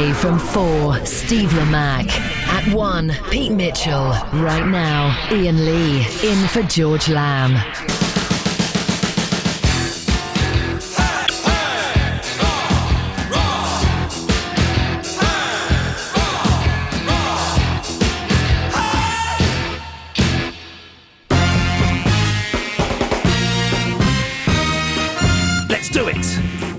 Weekday from 4, Steve Lamacq. At 1, Pete Mitchell. Right now, Iain Lee in for George Lamb.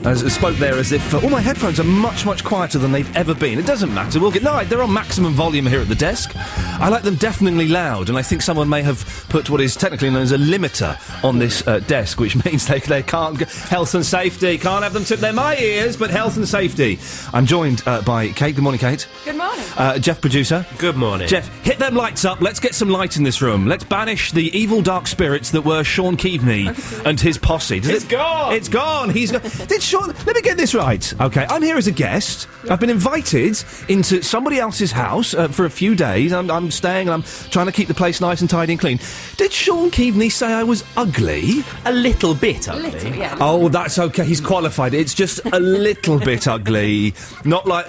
I spoke there as if all my headphones are much, much quieter than they've ever been. It doesn't matter. They're on maximum volume here at the desk. I like them deafeningly loud, and I think someone may have put what is technically known as a limiter on this desk, which means they can't... Health and safety. Can't have them tip. They're my ears, but health and safety. I'm joined by Kate. Good morning, Kate. Good morning. Jeff, producer. Good morning. Jeff, hit them lights up. Let's get some light in this room. Let's banish the evil dark spirits that were Sean Keaveney and his posse. Gone! It's gone. He's gone. Did Sean... Let me get this right. Okay, I'm here as a guest. I've been invited into somebody else's house for a few days. I'm staying and I'm trying to keep the place nice and tidy and clean. Did Sean Keaveney say I was ugly? A little bit ugly. A little, yeah. Oh, that's okay. He's qualified. It's just a little bit ugly. Not like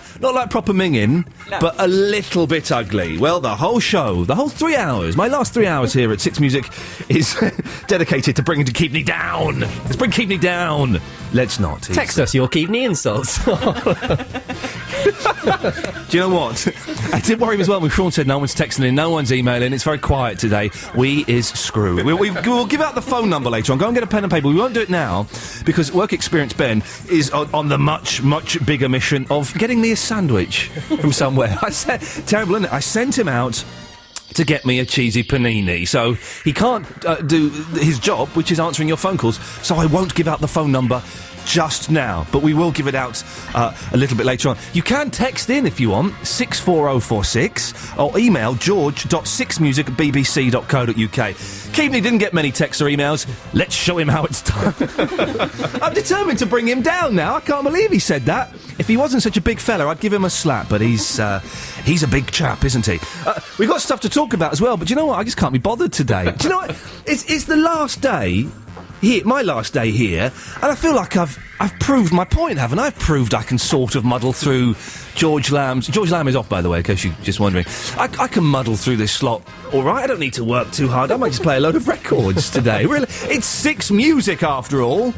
proper minging, no. But a little bit ugly. Well, the whole show, the whole 3 hours, my last 3 hours here at Six Music is dedicated to bringing Keaveney down. Let's bring Keaveney down. Let's not. Text us your Keaveney insults. Do you know what? I did worry as well when Sean said no one's texting in, no one's emailing. It's very quiet today. We is screwed. We'll give out the phone number later on. Go and get a pen and paper. We won't do it now because Work Experience Ben is on the much, much bigger mission of getting me a sandwich from somewhere. Terrible, isn't it? I sent him out to get me a cheesy panini. So he can't do his job, which is answering your phone calls, so I won't give out the phone number just now, but we will give it out a little bit later on. You can text in if you want, 64046, or email george.sixmusic@bbc.co.uk. Keaveney didn't get many texts or emails. Let's show him how it's done. I'm determined to bring him down now. I can't believe he said that. If he wasn't such a big fella, I'd give him a slap, but he's a big chap, isn't he? We've got stuff to talk about as well, but do you know what? I just can't be bothered today. Do you know what? It's the last day... my last day here, and I feel like I've proved my point, haven't I? I've proved I can sort of muddle through George Lamb's... George Lamb is off, by the way, in case you're just wondering. I can muddle through this slot all right. I don't need to work too hard. I might just play a load of records today. Really, it's Six Music, after all.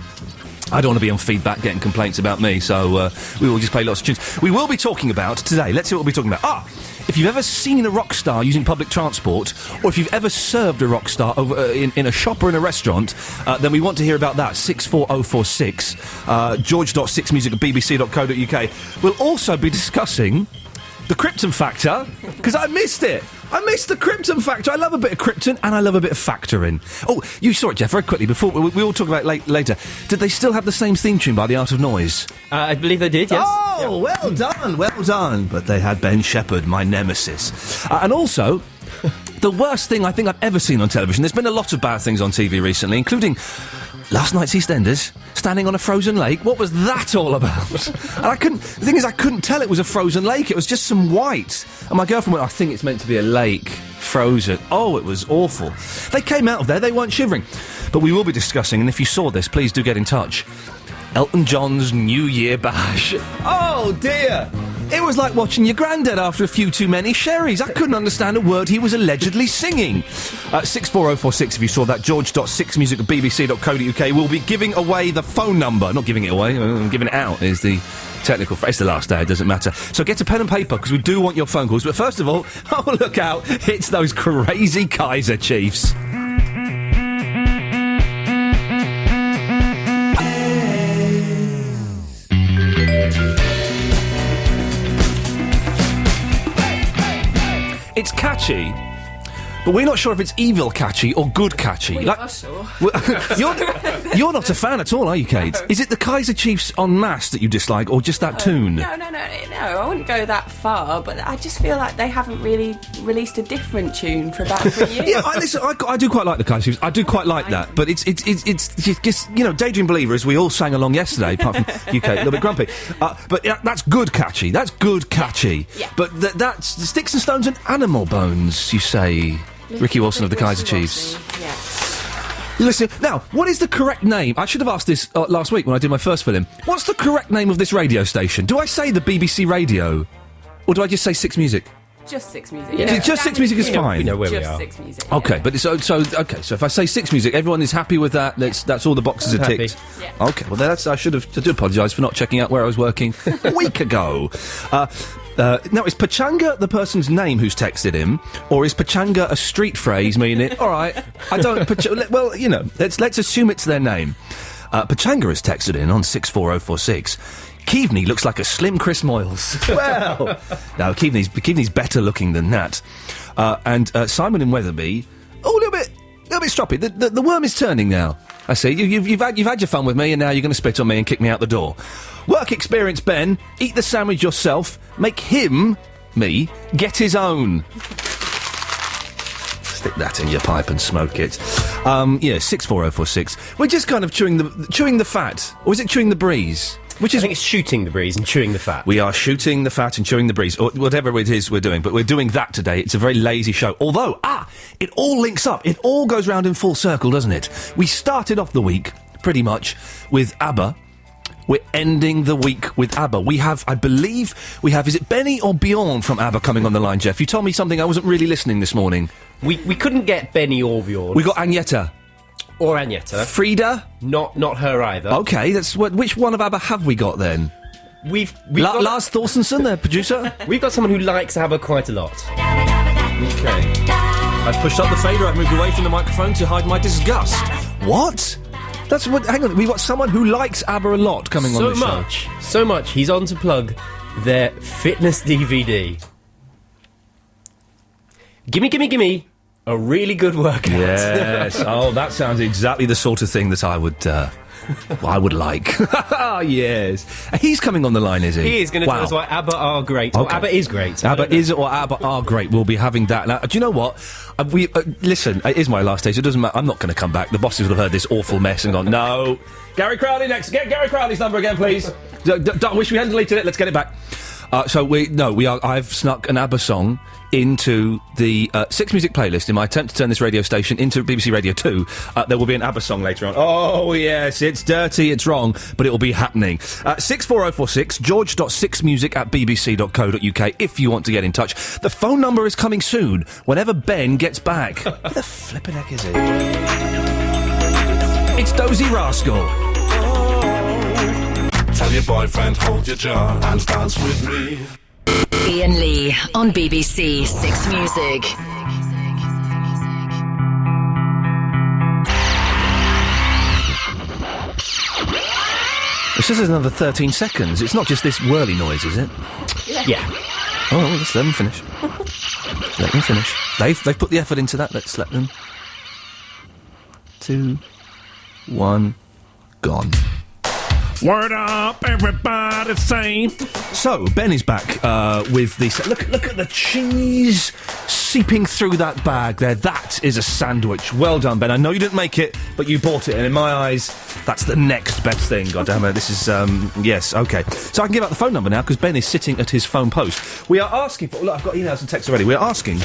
I don't want to be on feedback getting complaints about me, so we will just play lots of tunes. We will be talking about, today, let's see what we'll be talking about. If you've ever seen a rock star using public transport, or if you've ever served a rock star over in a shop or in a restaurant, then we want to hear about that. 64046, george.sixmusic@bbc.co.uk. We'll also be discussing the Krypton Factor, because I missed it. I missed the Krypton Factor. I love a bit of Krypton, and I love a bit of factoring. Oh, you saw it, Jeff, very quickly, before we will talk about it later. Did they still have the same theme tune by The Art of Noise? I believe they did, yes. Oh, yeah. well done. But they had Ben Shepherd, my nemesis. And also... the worst thing I think I've ever seen on television. There's been a lot of bad things on TV recently, including last night's EastEnders, standing on a frozen lake. What was that all about? And the thing is, I couldn't tell it was a frozen lake. It was just some white. And my girlfriend went, I think it's meant to be a lake. Frozen. Oh, it was awful. They came out of there, they weren't shivering. But we will be discussing, and if you saw this, please do get in touch. Elton John's New Year Bash. Oh, dear. It was like watching your granddad after a few too many sherries. I couldn't understand a word he was allegedly singing. 64046 if you saw that. george.sixmusic@bbc.co.uk. We'll be giving away the phone number. Not giving it away, giving it out is the technical phrase. It's the last day, it doesn't matter. So get a pen and paper, because we do want your phone calls. But first of all, oh, look out. It's those crazy Kaiser Chiefs. It's catchy, but we're not sure if it's evil catchy or good catchy. We are sure. You're not a fan at all, are you, Kate? No. Is it the Kaiser Chiefs en masse that you dislike, or just that tune? No, I wouldn't go that far, but I just feel like they haven't really released a different tune for about 3 years. Yeah, I do quite like the Kaiser Chiefs. I do quite like that, but it's just, you know, Daydream Believer, as we all sang along yesterday, apart from UK, a little bit grumpy. But that's good catchy. That's good catchy. Yeah. But that's Sticks and Stones and Animal Bones, you say, Ricky Wilson of the Kaiser Chiefs. Yeah. Listen, now, what is the correct name? I should have asked this last week when I did my first film. What's the correct name of this radio station? Do I say the BBC Radio? Or do I just say Six Music? Just Six Music. Yeah. Just Six Music is fine. We know where we Just are. Six Music. Okay, yeah. but so if I say Six Music, everyone is happy with that. That's all the boxes are ticked. Yeah. Okay, well I do apologise for not checking out where I was working a week ago. Now, is Pachanga the person's name who's texted him, or is Pachanga a street phrase meaning? All right, I don't. Well, you know, let's assume it's their name. Pachanga has texted in on 64046. Keaveney looks like a slim Chris Moyles. Well, no, Keaveney's better looking than that. And Simon in Wetherby, a little bit stroppy. The worm is turning now. I see. You've had your fun with me, and now you're going to spit on me and kick me out the door. Work experience, Ben. Eat the sandwich yourself. Make me, get his own. Stick that in your pipe and smoke it. 64046. We're just kind of chewing the fat, or is it chewing the breeze? I think it's shooting the breeze and chewing the fat. We are shooting the fat and chewing the breeze, or whatever it is we're doing, but we're doing that today. It's a very lazy show. Although, it all links up. It all goes round in full circle, doesn't it? We started off the week, pretty much, with ABBA. We're ending the week with ABBA. I believe, is it Benny or Bjorn from ABBA coming on the line, Jeff? You told me something, I wasn't really listening this morning. We couldn't get Benny or Bjorn. We got Agneta. Or Agneta. Frida? Not her either. Okay, which one of ABBA have we got then? We've got Lars Thorstensen, the producer? We've got someone who likes ABBA quite a lot. Okay. I've pushed up the fader, I've moved away from the microphone to hide my disgust. What? Hang on, we've got someone who likes ABBA a lot coming on the show. So much, he's on to plug their fitness DVD. Gimme, a really good workout. Yes. Oh, that sounds exactly the sort of thing that I would like. Yes. He's coming on the line, is he? He is going to tell us why ABBA are great. Okay. Or ABBA is great. ABBA is or ABBA are great. We'll be having that. Now, do you know what? Listen, it is my last day, so it doesn't matter. I'm not going to come back. The bosses will have heard this awful mess and gone, no. Gary Crowley next. Get Gary Crowley's number again, please. Wish we hadn't deleted it. Let's get it back. I've snuck an ABBA song into the Six Music playlist in my attempt to turn this radio station into BBC Radio 2. There will be an ABBA song later on. Oh, yes, it's dirty, it's wrong, but it will be happening. 64046, george.sixmusic@bbc.co.uk if you want to get in touch. The phone number is coming soon, whenever Ben gets back. Where the flippin' heck is he? It's Dozy Rascal. Tell your boyfriend, hold your jaw and dance with me. Iain Lee on BBC Six Music. It says there's another 13 seconds. It's not just this whirly noise, is it? Yeah. Oh, let's let them finish. Let them finish. They've put the effort into that. Let's let them. 2, 1, gone. Word up, everybody say. So, Ben is back with the... Look at the cheese seeping through that bag there. That is a sandwich. Well done, Ben. I know you didn't make it, but you bought it. And in my eyes, that's the next best thing. God damn it. This is... yes, OK. So I can give out the phone number now, because Ben is sitting at his phone post. We are asking... Look, I've got emails and texts already. We're asking...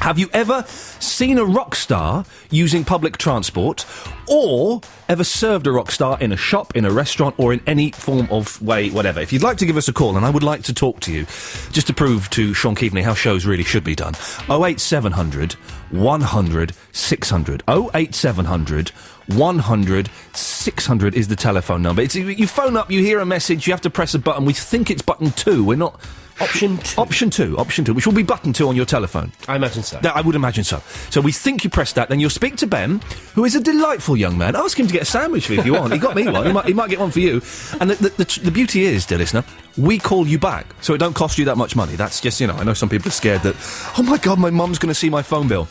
Have you ever seen a rock star using public transport, or ever served a rock star in a shop, in a restaurant, or in any form of way, whatever? If you'd like to give us a call, and I would like to talk to you, just to prove to Sean Keaveney how shows really should be done, 08700 100 600. 08700 100 600 is the telephone number. You phone up, you hear a message, you have to press a button. We think it's button 2. We're not... Option 2, which will be button 2 on your telephone. I imagine so. I would imagine so. So we think you press that, then you'll speak to Ben, who is a delightful young man. Ask him to get a sandwich for you if you want. He got me one. He might get one for you. And the beauty is, dear listener, we call you back, so it don't cost you that much money. That's just, I know some people are scared that, oh my God, my mum's going to see my phone bill.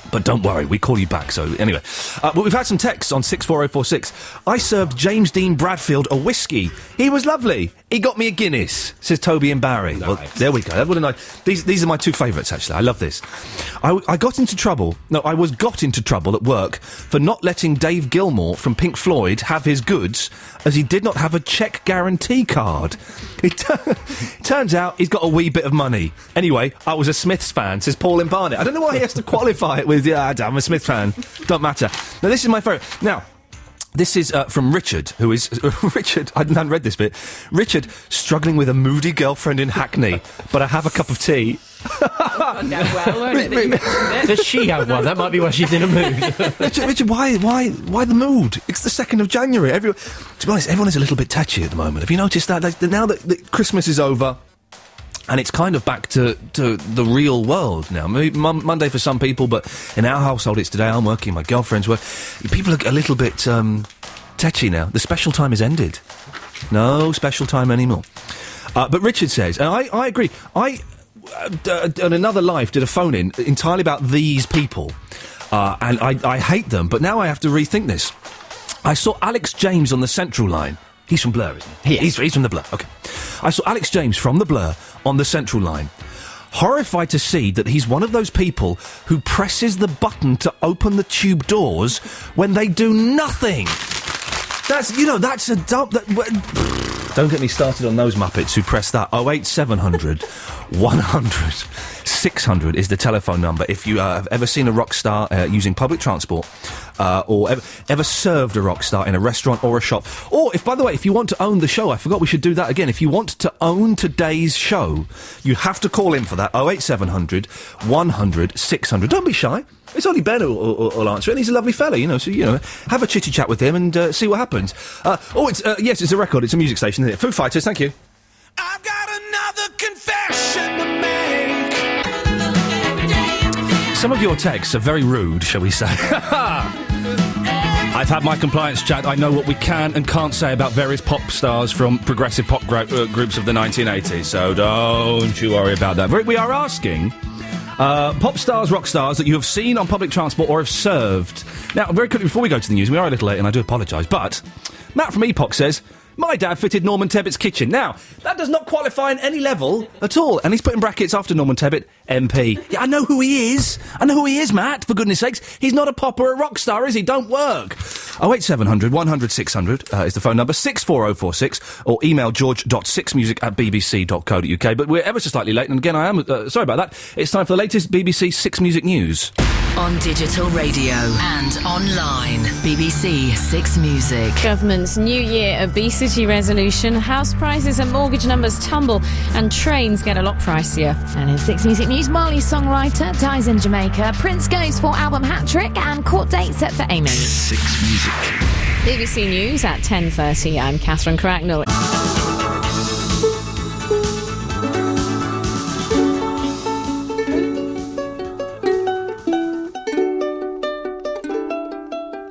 But don't worry, we call you back. So anyway, but we've had some texts on 64046. I served James Dean Bradfield a whiskey. He was lovely. He got me a Guinness, says Toby and Barry. Nice. Well, there we go. That would have nice. These are my two favourites, actually. I love this. I was got into trouble at work for not letting Dave Gilmour from Pink Floyd have his goods, as he did not have a cheque guarantee card. It turns out he's got a wee bit of money. Anyway, I was a Smiths fan, says Paul in Barnet. I don't know why he has to qualify it with, I'm a Smith fan. Don't matter. Now, this is my favourite. Now, this is from Richard, who is... Richard, I hadn't read this bit. Richard, struggling with a moody girlfriend in Hackney, but I have a cup of tea. Gone down well, won't it, that you mentioned it? Does she have one? That might be why she's in a mood. Richard, why the mood? It's the 2nd of January. To be honest, everyone is a little bit touchy at the moment. Have you noticed that? Now that Christmas is over... And it's kind of back to the real world now. Maybe Monday for some people, but in our household it's today. I'm working, my girlfriend's work. People are a little bit tetchy now. The special time has ended. No special time anymore. But Richard says, and I agree, I, on another life, did a phone-in entirely about these people. And I hate them, but now I have to rethink this. I saw Alex James on the Central line. He's from Blur, isn't he? Yes. He's from the Blur, okay. I saw Alex James from the Blur on the Central line. Horrified to see that he's one of those people who presses the button to open the tube doors when they do nothing. That's a dumb... Don't get me started on those Muppets who press that. 08700 100 600 is the telephone number. If you have ever seen a rock star using public transport, or ever served a rock star in a restaurant or a shop, or if, by the way, if you want to own the show, I forgot we should do that again. If you want to own today's show, you have to call in for that. 08700 100 600. Don't be shy. It's only Ben who'll answer it, and he's a lovely fella, so, have a chitty chat with him and see what happens. It's a record, it's a music station, isn't it? Foo Fighters, thank you. I've got another confession to make. Some of your texts are very rude, shall we say. I've had my compliance chat. I know what we can and can't say about various pop stars from progressive pop groups of the 1980s, so don't you worry about that. We are asking... pop stars, rock stars that you have seen on public transport or have served. Now, very quickly, before we go to the news, we are a little late and I do apologise, but Matt from Epoch says, my dad fitted Norman Tebbett's kitchen. Now, that does not qualify in any level at all. And he's put in brackets after Norman Tebbett, MP. Yeah, I know who he is. Matt, for goodness sakes. He's not a pop or a rock star, is he? Don't work. 08700 100 600 is the phone number, 64046, or email george.sixmusic@bbc.co.uk. But we're ever so slightly late, and again, I am sorry about that. It's time for the latest BBC Six Music news. On digital radio and online. BBC Six Music. Government's New Year obesity resolution. House prices and mortgage numbers tumble and trains get a lot pricier. And in Six Music News, Marley's songwriter dies in Jamaica. Prince goes for album hat-trick and court date set for Amy. Six Music. BBC News at 10:30. I'm Catherine Cracknell.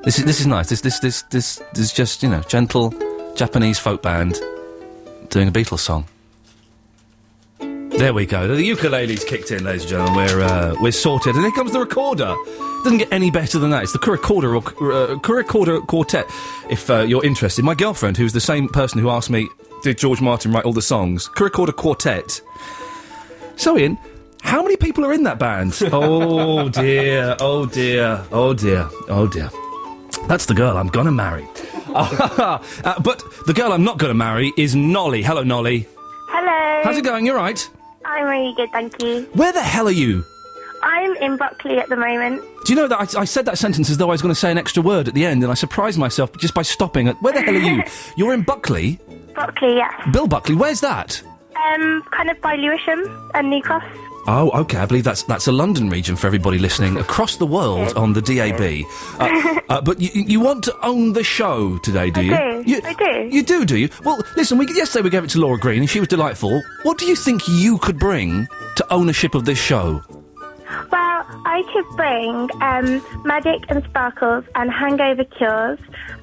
This is nice. This is just, gentle Japanese folk band doing a Beatles song. There we go. The ukulele's kicked in, ladies and gentlemen. We're sorted. And here comes the recorder. Doesn't get any better than that. It's the Kurikorder Quartet, if you're interested. My girlfriend, who's the same person who asked me, did George Martin write all the songs? Kurikorder Quartet. So, Ian, how many people are in that band? Oh, dear. Oh, dear. Oh, dear. Oh, dear. That's the girl I'm gonna marry. But the girl I'm not gonna marry is Nolly. Hello, Nolly. Hello. How's it going? You all right? I'm really good, thank you. Where the hell are you? I'm in Buckley at the moment. Do you know that I said that sentence as though I was going to say an extra word at the end, and I surprised myself just by stopping at... Where the hell are you? You're in Buckley? Buckley, yes. Bill Buckley, where's that? Kind of by Lewisham and New Cross. Oh, OK, I believe that's a London region for everybody listening across the world on the DAB. But you want to own the show today, do you? I do. You do you? Well, listen, yesterday we gave it to Laura Green and she was delightful. What do you think you could bring to ownership of this show? Well, I could bring magic and sparkles and hangover cures,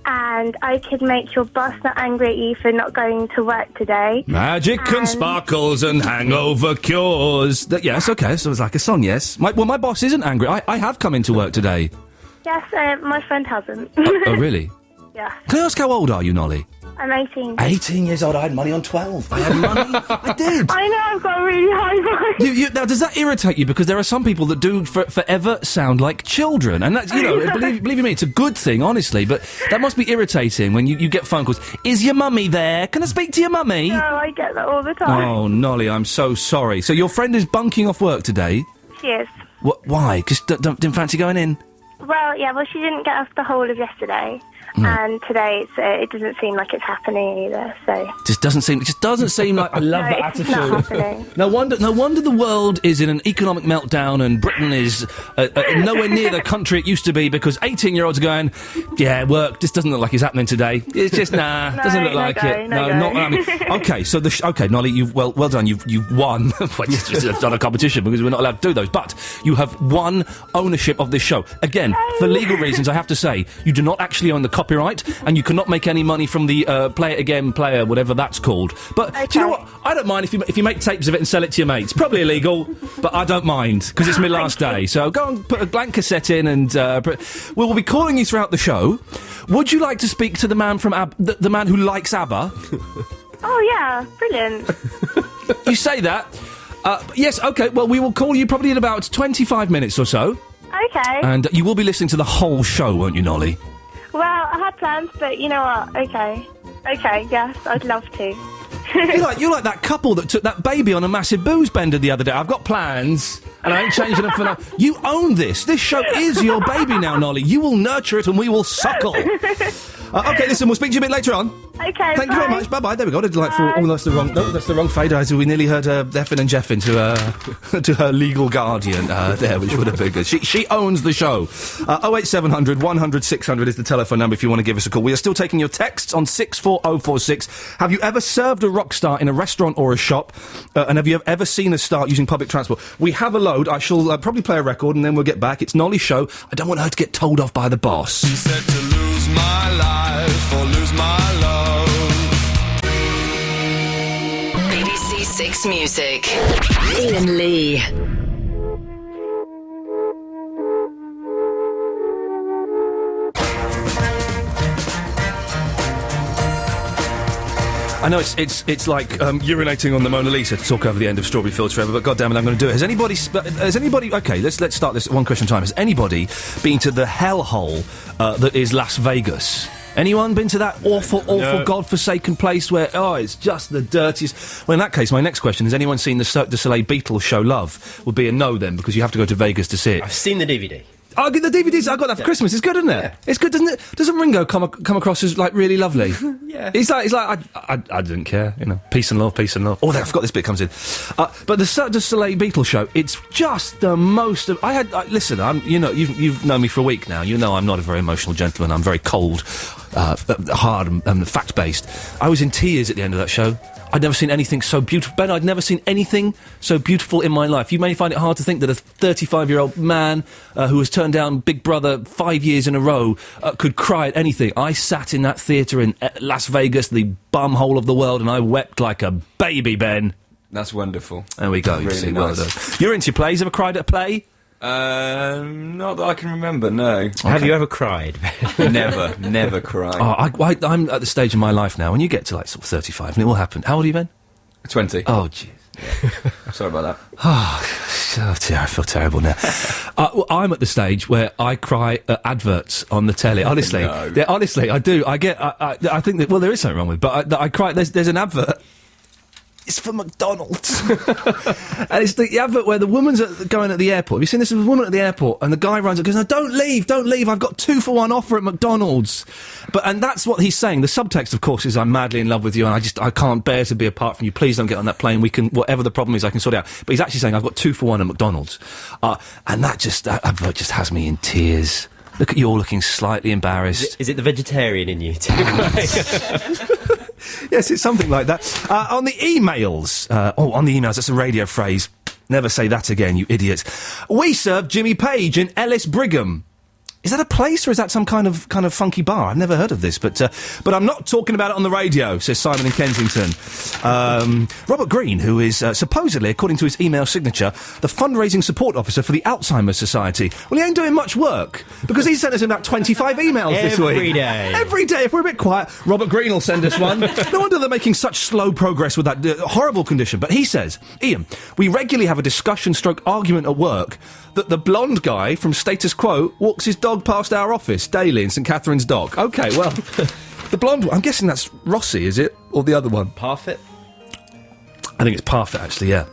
and I could make your boss not angry at you for not going to work today. Magic and sparkles and hangover cures. Yes, OK, so it's like a song, yes. My boss isn't angry. I have come into work today. Yes, my friend hasn't. Oh, really? Yeah. Can I ask how old are you, Nolly? I'm 18. 18 years old, I had money on 12. I had money, I did. I know, I've got a really high voice. Now, does that irritate you? Because there are some people that do forever sound like children. And that's, believe you me, it's a good thing, honestly. But that must be irritating when you get phone calls. Is your mummy there? Can I speak to your mummy? No, I get that all the time. Oh, Nolly, I'm so sorry. So your friend is bunking off work today? She is. Why? Because didn't fancy going in? Well, yeah, she didn't get off the whole of yesterday. And today it doesn't seem like it's happening either. So It just doesn't seem like. I love that attitude. It's not happening. No wonder the world is in an economic meltdown and Britain is nowhere near the country it used to be because 18-year-olds are going, yeah, work just doesn't look like it's happening today. It's just doesn't look like it. Not. I mean, okay, so Nolly, you've well done. You've won. Well, you just have done a competition because we're not allowed to do those, but you have won ownership of this show. Again, for legal reasons, I have to say, you do not actually own the copyright, and you cannot make any money from the Play It Again player, whatever that's called. But do you know what? I don't mind if you make tapes of it and sell it to your mates. Probably illegal, but I don't mind, because it's my last day. So go and put a blank cassette in, and we'll be calling you throughout the show. Would you like to speak to the man from the man who likes ABBA? Oh, yeah, brilliant. You say that? Yes, OK, well, we will call you probably in about 25 minutes or so. Okay. And you will be listening to the whole show, won't you, Nolly? Well, I had plans, but you know what? Okay, yes, I'd love to. You're like that couple that took that baby on a massive booze bender the other day. I've got plans, and I ain't changing them for now. You own this. This show is your baby now, Nolly. You will nurture it, and we will suckle. OK, listen, we'll speak to you a bit later on. Okay, Thank you very much. Bye-bye. There we go. That's the wrong... No, that's the wrong fade. We nearly heard Effin and Jeffin to her legal guardian there, which would have been good. She owns the show. 08700 100 600 is the telephone number if you want to give us a call. We are still taking your texts on 64046. Have you ever served a rock star in a restaurant or a shop? And have you ever seen a star using public transport? We have a load. I shall probably play a record and then we'll get back. It's Nolly's show. I don't want her to get told off by the boss. She said to lose my life or lose my love. BBC Six Music. Ian Lee. I know it's like urinating on the Mona Lisa to talk over the end of Strawberry Fields Forever, but goddammit, I'm going to do it. Has anybody? Okay, let's start this one question at a time. Has anybody been to the hellhole that is Las Vegas? Anyone been to that awful, godforsaken place where it's just the dirtiest? Well, in that case, my next question: has anyone seen the Cirque du Soleil Beatles show Love? Would be a no then, because you have to go to Vegas to see it. I've seen the DVD. Oh, the DVDs, I got that for Christmas. It's good, isn't it? Yeah. It's good, doesn't it? Doesn't Ringo come across as, like, really lovely? Yeah. He's like, I didn't care, you know. Peace and love, peace and love. Oh, I forgot this bit comes in. But the Cirque du Soleil Beatles show, it's just the most... listen, you've known me for a week now. You know I'm not a very emotional gentleman. I'm very cold, hard and fact-based. I was in tears at the end of that show. I'd never seen anything so beautiful. Ben, I'd never seen anything so beautiful in my life. You may find it hard to think that a 35-year-old man who has turned down Big Brother 5 years in a row could cry at anything. I sat in that theatre in Las Vegas, the bumhole of the world, and I wept like a baby, Ben. That's wonderful. There we go. Really nice. You're into your plays. Ever cried at a play? Not that I can remember, no. Okay. Have you ever cried? Never cried. Oh, I'm at the stage in my life now, when you get to, like, sort of 35, and it will happen. How old are you, Ben? 20. Oh, jeez. Yeah. Sorry about that. I feel terrible now. I'm at the stage where I cry at adverts on the telly. Honestly. No. Yeah, honestly, I do. I think that, well, there is something wrong with it, but I cry. There's an advert. It's for McDonald's. And it's the advert where the woman's going at the airport. Have you seen this? There's a woman at the airport, and the guy runs up and goes, no, don't leave, I've got 2-for-1 offer at McDonald's. And that's what he's saying. The subtext, of course, is I'm madly in love with you, and I can't bear to be apart from you. Please don't get on that plane. We can, whatever the problem is, I can sort it out. But he's actually saying, I've got 2-for-1 at McDonald's. And that advert just has me in tears. Look at you all looking slightly embarrassed. Is it the vegetarian in you too? Yes, it's something like that. On the emails, that's a radio phrase. Never say that again, you idiots. We served Jimmy Page in Ellis Brigham. Is that a place or is that some kind of funky bar? I've never heard of this, but I'm not talking about it on the radio, says Simon in Kensington. Robert Green, who is supposedly, according to his email signature, the fundraising support officer for the Alzheimer's Society. Well, he ain't doing much work because he sent us about 25 emails this week. Every day. Every day. If we're a bit quiet, Robert Green will send us one. No wonder they're making such slow progress with that horrible condition. But he says, Ian, we regularly have a discussion/argument at work that the blonde guy from Status Quo walks his dog past our office daily in St Catherine's Dock. OK, well, the blonde one, I'm guessing that's Rossi, is it? Or the other one? Parfit? I think it's Parfit, actually, yeah.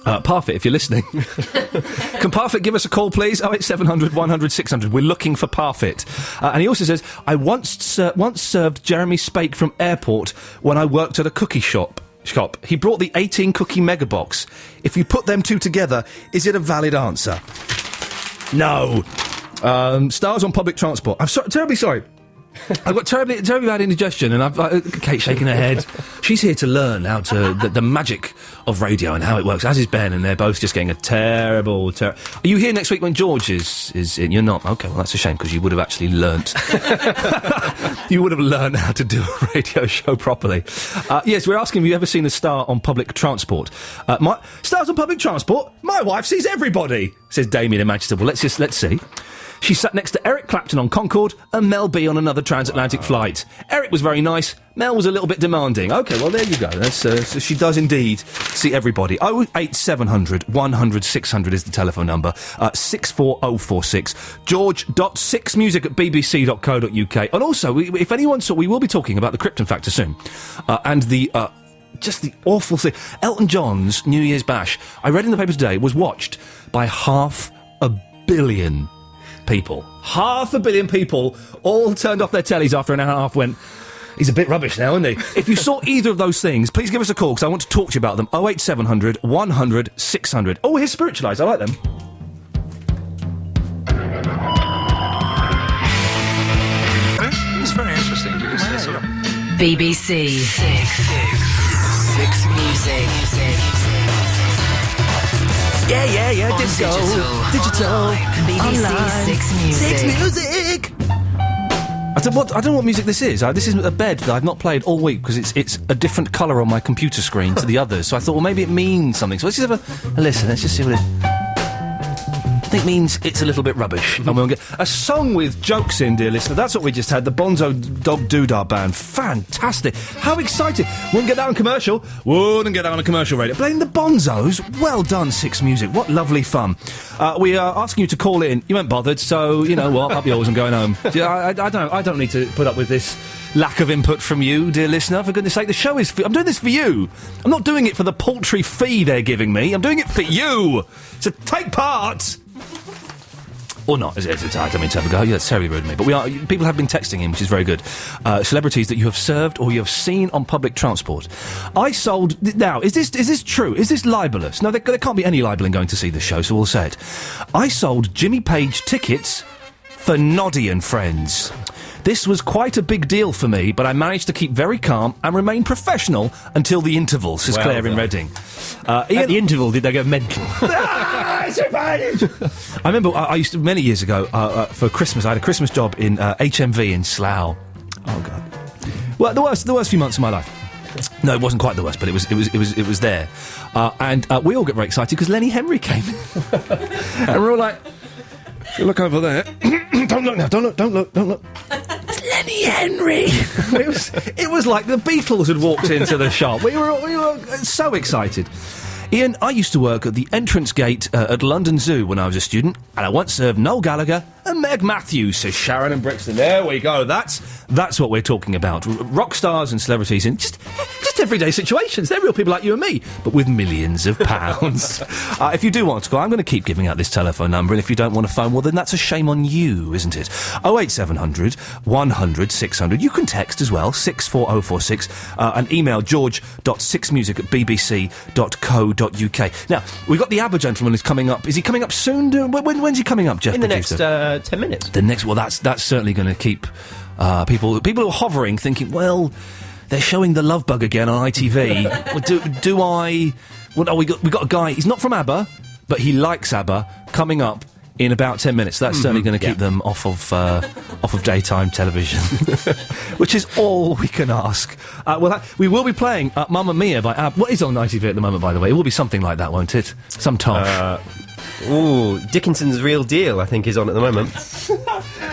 Parfit, if you're listening. Can Parfit give us a call, please? 08700 100 600. We're looking for Parfit. And he also says, I once served Jeremy Spake from Airport when I worked at a cookie shop. He brought the 18 cookie mega box. If you put them two together, is it a valid answer? No. Stars on public transport. I'm terribly sorry. I've got terribly bad indigestion, and Kate's shaking her head. She's here to learn how to the magic of radio and how it works. As is Ben, and they're both just getting a terrible. Are you here next week when George is in? You're not. Okay, well that's a shame because you would have actually learnt. You would have learned how to do a radio show properly. Yes, we're asking, have you ever seen a star on public transport? Stars on public transport? My wife sees everybody, says Damien in Manchester. Well, let's see. She sat next to Eric Clapton on Concorde and Mel B on another transatlantic flight. Eric was very nice. Mel was a little bit demanding. OK, well, there you go. That's, so she does indeed see everybody. 08700 100 600 is the telephone number. 64046. George.6music@bbc.co.uk. And also, if anyone saw, we will be talking about the Krypton Factor soon. And the... just the awful thing. Elton John's New Year's Bash, I read in the paper today, was watched by 500 million people. 500 million people all turned off their tellies after an hour and a half, went, he's a bit rubbish now, isn't he? If you saw either of those things, please give us a call because I want to talk to you about them. 08700 100 600. Oh, here's Spiritualised. I like them. It's very interesting because there's sort of... BBC Six Music. Yeah, disco. Digital. BBC Online. Six Music. Six Music. I don't know what music this is. This is a bed that I've not played all week because it's a different colour on my computer screen to the others. So I thought, well, maybe it means something. So let's just have a listen. Let's just see what it... I think it means it's a little bit rubbish. And we'll get a song with jokes in, dear listener. That's what we just had. The Bonzo Dog Doodah Band. Fantastic. How exciting. Wouldn't get that on commercial. Wouldn't get that on a commercial radio. Playing the Bonzos. Well done, Six Music. What lovely fun. We are asking you to call in. You weren't bothered, so, you know what, up yours and going home. I don't need to put up with this lack of input from you, dear listener. For goodness sake, the show is... I'm doing this for you. I'm not doing it for the paltry fee they're giving me. I'm doing it for you. So take part... Or not, I don't mean to have a go. Yeah, that's terribly rude of me. But people have been texting in, which is very good. Celebrities that you have served or you have seen on public transport. Now, is this true? Is this libellous? No, there can't be any libelling going to see this show, so we'll say it. I sold Jimmy Page tickets for Noddy and Friends. This was quite a big deal for me, but I managed to keep very calm and remain professional until the interval, says Claire in Reading. At the interval, did they go mental? I remember I used to, many years ago, for Christmas, I had a Christmas job in HMV in Slough. Oh, God. Well, the worst few months of my life. No, it wasn't quite the worst, but it was there. And we all get very excited because Lenny Henry came in. And we're all like, if you look over there, don't look now, don't look. It's Lenny Henry. it was like the Beatles had walked into the shop. We were so excited. Ian, I used to work at the entrance gate at London Zoo when I was a student, and I once served Noel Gallagher and Meg Matthews, says Sharon and Brixton. There we go. That's what we're talking about. Rock stars and celebrities in just everyday situations. They're real people like you and me, but with millions of pounds. If you do want to call, I'm going to keep giving out this telephone number, and if you don't want to phone, well, then that's a shame on you, isn't it? 08700 100 600. You can text as well, 64046, and email george.6music@bbc.co.uk. Now, we've got the ABBA gentleman who's coming up. Is he coming up soon? When's he coming up, Jeff? In the next 10 minutes. Well, that's certainly going to keep people who are hovering thinking, well, they're showing The Love Bug again on ITV. Well, we got a guy, he's not from ABBA, but he likes ABBA, coming up in about 10 minutes. That's certainly going to keep them off of daytime television, which is all we can ask. We will be playing Mamma Mia by ABBA. What is on ITV at the moment, by the way? It will be something like that, won't it? Some tosh. Dickinson's Real Deal, I think, is on at the moment.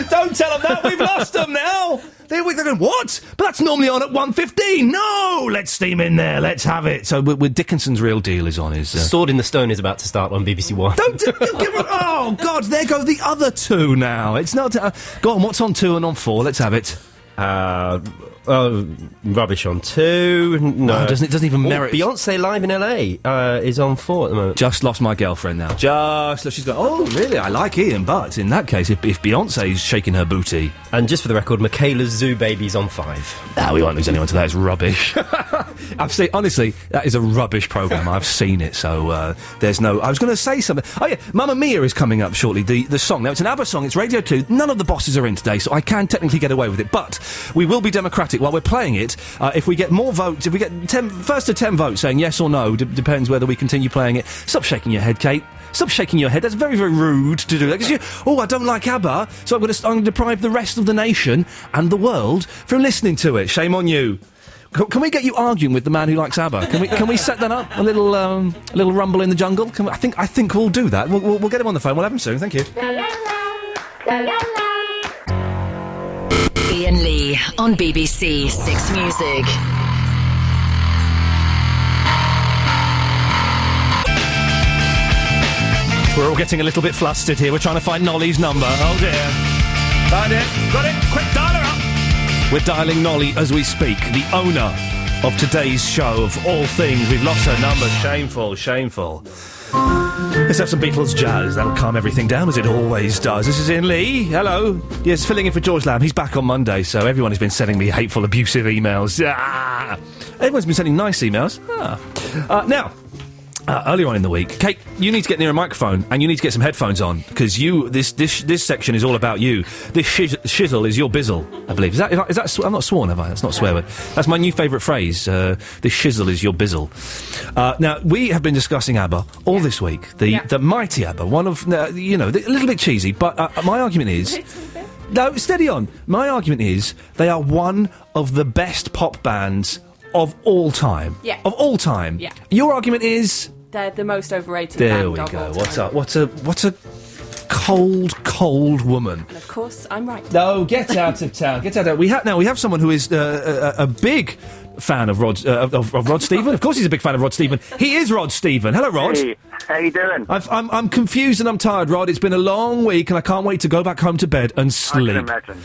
Don't tell them that! We've lost them now! They're going, what? But that's normally on at 1:15. No! Let's steam in there. Let's have it. So with Dickinson's Real Deal is on. Sword in the Stone is about to start on BBC One. Oh, God, there go the other two now. It's not... go on, what's on 2 and on 4? Let's have it. Rubbish on 2. No. Oh, it doesn't even merit... Beyonce Live in LA is on 4 at the moment. Just lost my girlfriend now. She's going, oh, really? I like Ian, but in that case, if Beyonce's shaking her booty... And just for the record, Michaela's Zoo Baby's on 5. We won't lose anyone to that. It's rubbish. Honestly, that is a rubbish programme. I've seen it, so there's no... I was going to say something. Oh, yeah, Mamma Mia is coming up shortly, the song. Now, it's an ABBA song, it's Radio 2. None of the bosses are in today, so I can technically get away with it, but we will be democratic while we're playing it. If we get more votes, if we get first to 10 votes saying yes or no, depends whether we continue playing it. Stop shaking your head, Kate. Stop shaking your head. That's very, very rude to do that. Because I don't like ABBA, so I'm going to deprive the rest of the nation and the world from listening to it. Shame on you. Can we get you arguing with the man who likes ABBA? Can we set that up? A little rumble in the jungle? I think we'll do that. We'll get him on the phone. We'll have him soon. Thank you. Iain Lee on BBC Six Music. We're all getting a little bit flustered here. We're trying to find Nolly's number. Oh dear. Find it. Got it. Quick, dial her up. We're dialing Nolly as we speak, the owner of today's show of all things. We've lost her number. Shameful, shameful. Let's have some Beatles jazz. That'll calm everything down, as it always does. This is Iain Lee. Hello. Yes, filling in for George Lamb. He's back on Monday, so everyone has been sending me hateful, abusive emails. Everyone's been sending nice emails. Now... earlier on in the week, Kate, you need to get near a microphone and you need to get some headphones on because this section is all about you. This shizzle is your bizzle, I believe. Is that I'm not sworn, have I? That's not a swear word. That's my new favourite phrase. This shizzle is your bizzle. Now we have been discussing ABBA all this week. The mighty ABBA, one of a little bit cheesy, but my argument is. No, steady on. My argument is they are one of the best pop bands of all time. Yeah. Of all time. Yeah. Your argument is... They're the most overrated there band we of go. all time. What's a cold woman. And of course, I'm right. No, get out of town. Get out of town. We have someone who is a big fan of Rod Stephen. Of course he's a big fan of Rod Stephen. He is Rod Stephen. Hello, Rod. Hey, how you doing? I'm confused and I'm tired, Rod. It's been a long week and I can't wait to go back home to bed and sleep. I can imagine.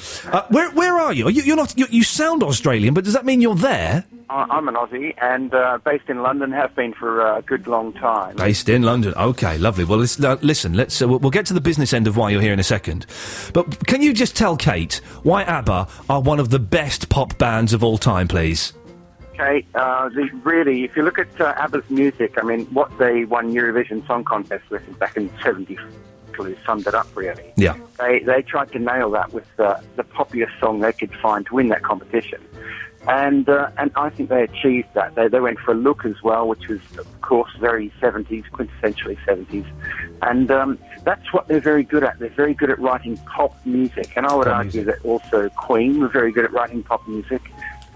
Where are you? You sound Australian, but does that mean you're there? I'm an Aussie and based in London, have been for a good long time. Based in London. Okay, lovely. Well, listen, we'll get to the business end of why you're here in a second. But can you just tell Kate why ABBA are one of the best pop bands of all time, please? Kate, really, if you look at ABBA's music, I mean, what they won Eurovision Song Contest with back in the 70s summed it up, really. Yeah. They tried to nail that with the poppiest song they could find to win that competition. And I think they achieved that. They went for a look as well, which was, of course, very 70s, quintessentially 70s. And that's what they're very good at. They're very good at writing pop music. And I would argue that also Queen were very good at writing pop music.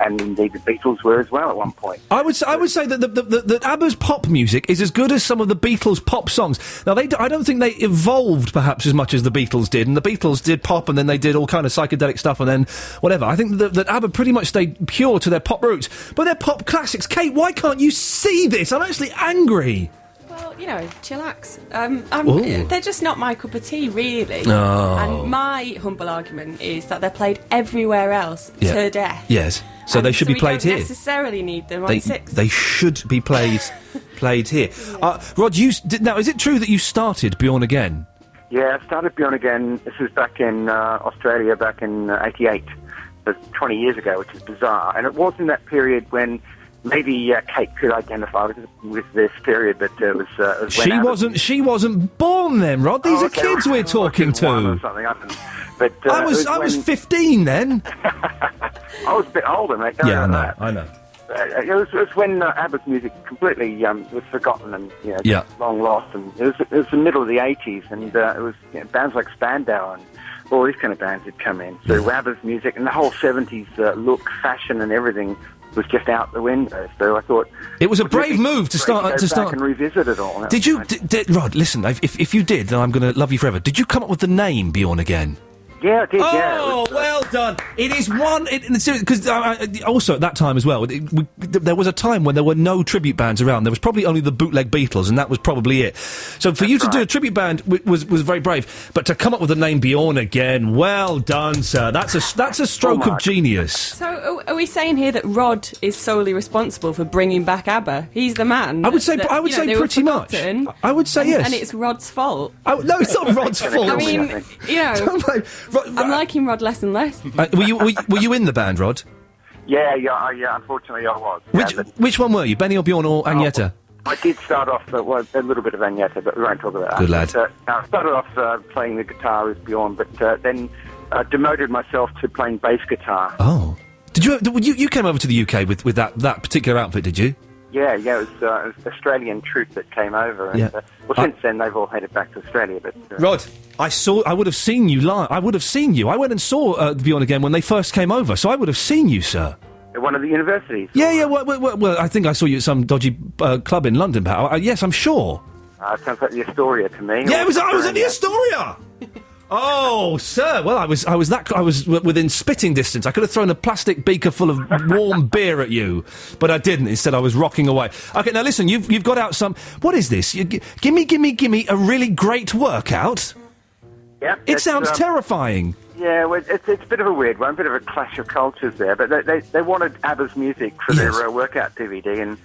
And indeed the Beatles were as well at one point. I would say that that ABBA's pop music is as good as some of the Beatles' pop songs. Now, I don't think they evolved perhaps as much as the Beatles did, and the Beatles did pop and then they did all kind of psychedelic stuff and then whatever. I think that ABBA pretty much stayed pure to their pop roots. But they're pop classics. Kate, why can't you see this? I'm actually angry. Well, chillax. They're just not my cup of tea, really. Oh. And my humble argument is that they're played everywhere else to death. Yes. So they should be played here. We don't necessarily need them on Six. They should be played here. Rod, now, is it true that you started Bjorn Again? Yeah, I started Bjorn Again. This was back in Australia, back in 88. So 20 years ago, which is bizarre. And it was in that period when maybe Kate could identify with this period, but it was when She wasn't born then, Rod. These are kids we're talking to. Or something, but I was 15 then. I was a bit older, mate. Yeah, I know. It was when ABBA's music completely was forgotten and long lost, and it was the middle of the 80s, and it was bands like Spandau and all these kind of bands had come in. So ABBA's music and the whole 70s look, fashion, and everything was just out the window. So I thought it was a brave move to start and revisit it all. Did you, Rod? Listen, if you did, then I'm going to love you forever. Did you come up with the name Bjorn Again? Yeah, I did. Oh, well done. It is one... Because also at that time as well, there was a time when there were no tribute bands around. There was probably only the bootleg Beatles, and that was probably it. So for you to do a tribute band was very brave. But to come up with the name Bjorn Again, well done, sir. That's a stroke of genius. So are we saying here that Rod is solely responsible for bringing back ABBA? He's the man. I would say pretty much. I would say yes. And it's Rod's fault. No, it's not Rod's fault. I mean, I'm liking Rod less and less. Were you in the band, Rod? Yeah. Unfortunately, I was. Which one were you, Benny or Bjorn or Agneta? I did start off a little bit of Agneta, but we won't talk about that. Good lad. I started off playing the guitar with Bjorn, but then demoted myself to playing bass guitar. Oh, did you came over to the UK with that particular outfit? Did you? Yeah, it was Australian troupe that came over. And, since then they've all headed back to Australia. But Rod, I would have seen you live. I would have seen you. I went and saw Bjorn Again when they first came over, so I would have seen you, sir. At one of the universities? Yeah. Well, I think I saw you at some dodgy club in London, pal. Yes, I'm sure. Sounds like the Astoria to me. Yeah, I was at the Astoria. Oh, sir. Well, I was within spitting distance. I could have thrown a plastic beaker full of warm beer at you, but I didn't. Instead, I was rocking away. Okay, now listen. You've got out some. What is this? Gimme a really great workout. Yeah. It sounds terrifying. Yeah, well, it's a bit of a weird one, a bit of a clash of cultures there. But they wanted ABBA's music for their workout DVD,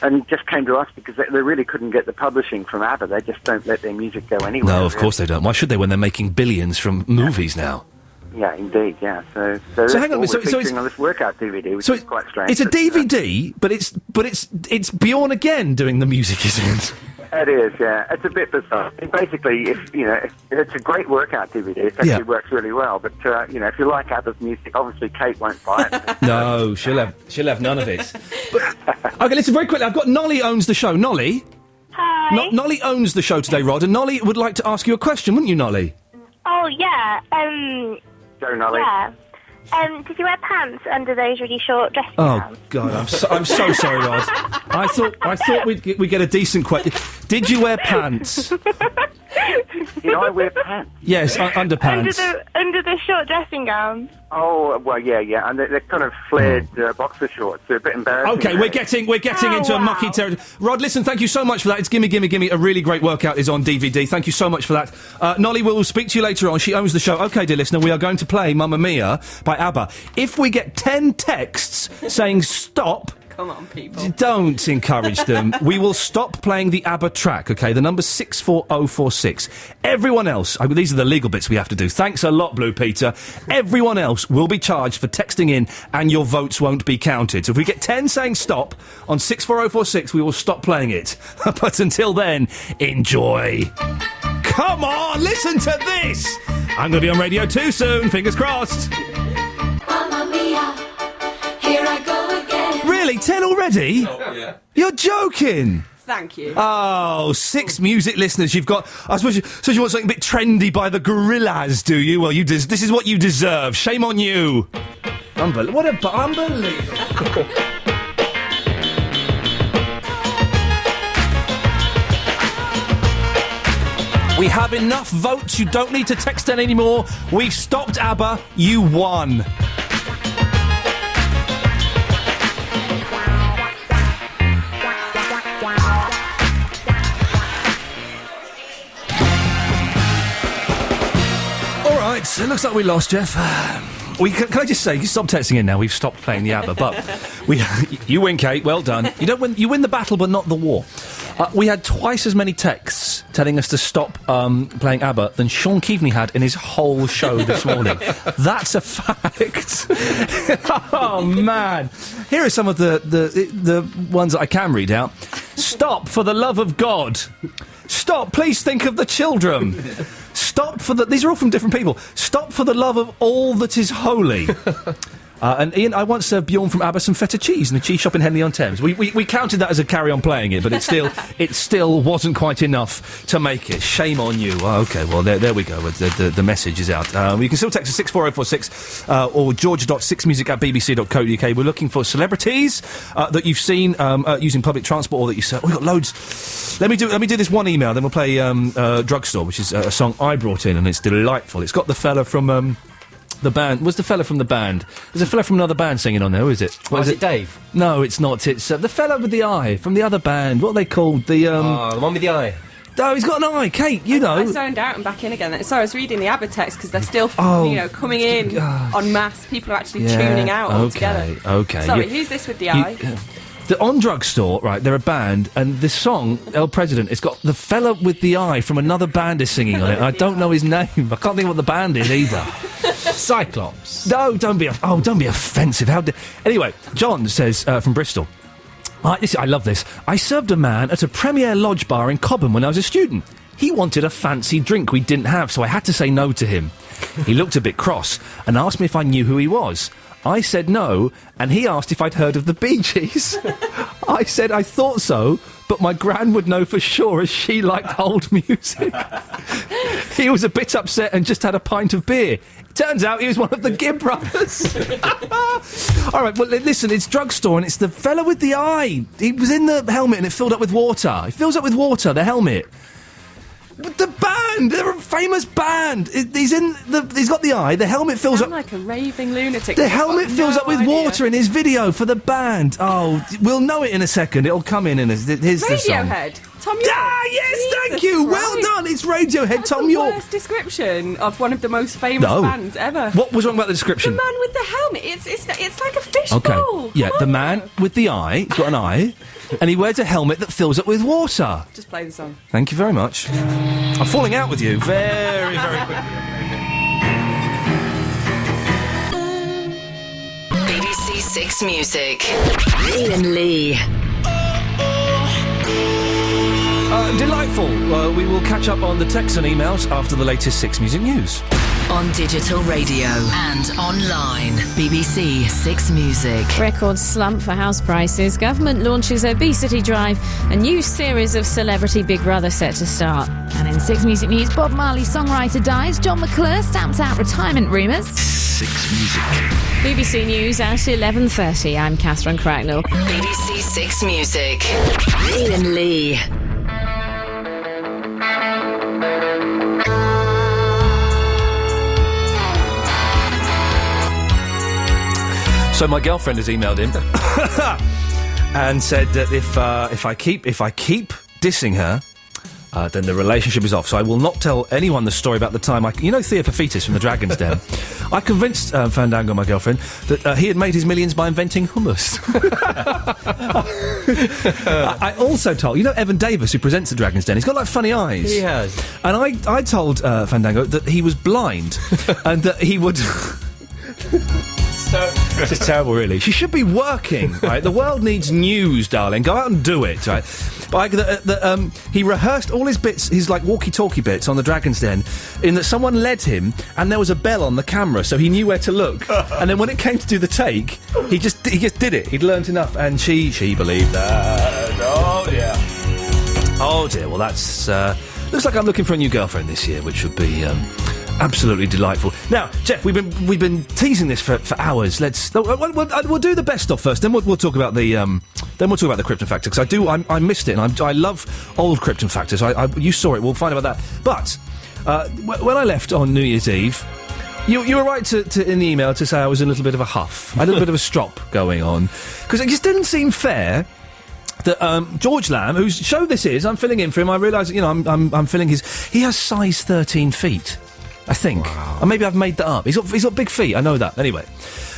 and just came to us because they really couldn't get the publishing from ABBA. They just don't let their music go anywhere. No, of course they don't. Why should they when they're making billions from movies now? Yeah, indeed. Yeah. So hang on. So it's on this workout DVD, which is quite strange. It's a DVD, but it's Bjorn Again doing the music, isn't it? It is, yeah. It's a bit bizarre. Basically, it's a great workout DVD. It actually works really well. But if you like ABBA's music, obviously Kate won't buy it. No, she'll have none of it. Okay, listen very quickly. I've got Nolly owns the show. Nolly. Hi. Nolly owns the show today, Rod, and Nolly would like to ask you a question, wouldn't you, Nolly? Oh yeah. Go, Nolly. Yeah. Did you wear pants under those really short dressing gowns? Oh God, I'm so sorry, Rod. I thought we'd get a decent question. Did you wear pants? Did I wear pants? Yes, underpants. Under the short dressing gowns. Oh well, yeah, and they're kind of flared boxer shorts. They're a bit embarrassing. Okay, we're getting into a mucky territory. Rod, listen, thank you so much for that. It's Gimme. A really great workout is on DVD. Thank you so much for that. Nolly, we'll speak to you later on. She owns the show. Okay, dear listener, we are going to play Mamma Mia by ABBA. If we get 10 texts saying stop... Come on, people. Don't encourage them. We will stop playing the ABBA track, OK? The number's 64046. Everyone else... these are the legal bits we have to do. Thanks a lot, Blue Peter. Everyone else will be charged for texting in and your votes won't be counted. So if we get 10 saying stop on 64046, we will stop playing it. But until then, enjoy. Come on, listen to this! I'm going to be on Radio 2 soon, fingers crossed. Mamma Mia, here I go again. Really? 10 already? Oh, yeah. You're joking! Thank you. Oh, 6 music listeners you've got. I suppose you want something a bit trendy by the Gorillaz, do you? Well, this is what you deserve. Shame on you. Unbelievable. We have enough votes. You don't need to text in anymore. We've stopped ABBA. You won. It looks like we lost, Jeff. Can I just say, you stop texting in now. We've stopped playing the ABBA, but you win, Kate. Well done. You don't win. You win the battle, but not the war. We had twice as many texts telling us to stop playing ABBA than Sean Keaveney had in his whole show this morning. That's a fact. Oh man! Here are some of the ones that I can read out. Stop, for the love of God. Stop, please think of the children. Stop for the... These are all from different people. Stop, for the love of all that is holy. And Ian, I once served Bjorn from ABBA some feta cheese in a cheese shop in Henley-on-Thames. We counted that as a carry-on playing it, but it still wasn't quite enough to make it. Shame on you. Oh, OK, well, there we go. The message is out. You can still text us 64046 or george.sixmusic@bbc.co.uk. We're looking for celebrities that you've seen using public transport or that you said, we've got loads. Let me do this one email, then we'll play Drugstore, which is a song I brought in, and it's delightful. It's got the fella from... the band. Was the fella from the band? There's a fella from another band singing on there, who is it? What is it, Dave? No, it's not. It's the fella with the eye from the other band. What are they called? The one with the eye. No, he's got an eye. Kate, you know. I zoned out and back in again. So I was reading the ABBA text because they're still, coming in en masse. People are actually tuning out altogether. Okay. Sorry, who's this with the eye? On Drugstore, right, they're a band, and this song, El President, it's got the fella with the eye from another band is singing on it, and I don't know his name. I can't think of what the band is either. Cyclops. No, don't be offensive. Anyway, John says, from Bristol, I love this. I served a man at a Premier Lodge bar in Cobham when I was a student. He wanted a fancy drink we didn't have, so I had to say no to him. He looked a bit cross and asked me if I knew who he was. I said no, and he asked if I'd heard of the Bee Gees. I said I thought so, but my gran would know for sure as she liked old music. He was a bit upset and just had a pint of beer. Turns out he was one of the Gibb brothers. All right, well, listen, it's Drugstore, and it's the fella with the eye. He was in the helmet and it filled up with water. It fills up with water, the helmet. The band! They're a famous band! He's got the eye, the helmet fills up... like a raving lunatic. The helmet fills up with water in his video for the band. Oh, we'll know it in a second. It'll come in here's the song. Radiohead. Tom York. Yes, Jesus thank you. Christ. Well done. It's Radiohead, Tom York. Worst description of one of the most famous bands ever. What was wrong about the description? The man with the helmet. It's like a fishbowl. Okay. Yeah, the man with the eye. He's got an eye, and he wears a helmet that fills up with water. Just play the song. Thank you very much. I'm falling out with you very, very quickly. BBC Six Music. Ian Lee. Delightful. We will catch up on the texts and emails after the latest Six Music news. On digital radio and online. BBC Six Music. Record slump for house prices. Government launches obesity drive. A new series of Celebrity Big Brother set to start. And in Six Music News, Bob Marley songwriter dies. John McClure stamps out retirement rumours. Six Music. BBC News at 11:30. I'm Catherine Cracknell. BBC Six Music. Ian Lee. So my girlfriend has emailed him and said that if I keep dissing her, then the relationship is off. So I will not tell anyone the story about the time Thea Paphitis from the Dragon's Den. I convinced Fandango, my girlfriend, that he had made his millions by inventing hummus. I also told Evan Davis, who presents the Dragon's Den. He's got like funny eyes. He has. And I told Fandango that he was blind and that he would. This is terrible, really. She should be working, right? The world needs news, darling. Go out and do it, right? But he rehearsed all his bits, his like walkie-talkie bits on the Dragon's Den, in that someone led him, and there was a bell on the camera, so he knew where to look. And then when it came to do the take, he just did it. He'd learnt enough, and she believed that. Oh dear. Oh dear. Well, that's looks like I'm looking for a new girlfriend this year, which would be. Absolutely delightful. Now, Jeff, we've been teasing this for hours. We'll do the best of first. Then we'll talk about the Krypton Factor, because I missed it, and I love old Krypton Factors. You saw it. We'll find out about that. But when I left on New Year's Eve, you were right to in the email to say I was in a little bit of a huff, a little bit of a strop going on, because it just didn't seem fair that George Lamb, whose show this is, I'm filling in for him. I realise, I'm filling his. He has size 13 feet. I think. Wow. Or maybe I've made that up. He's got big feet, I know that. Anyway.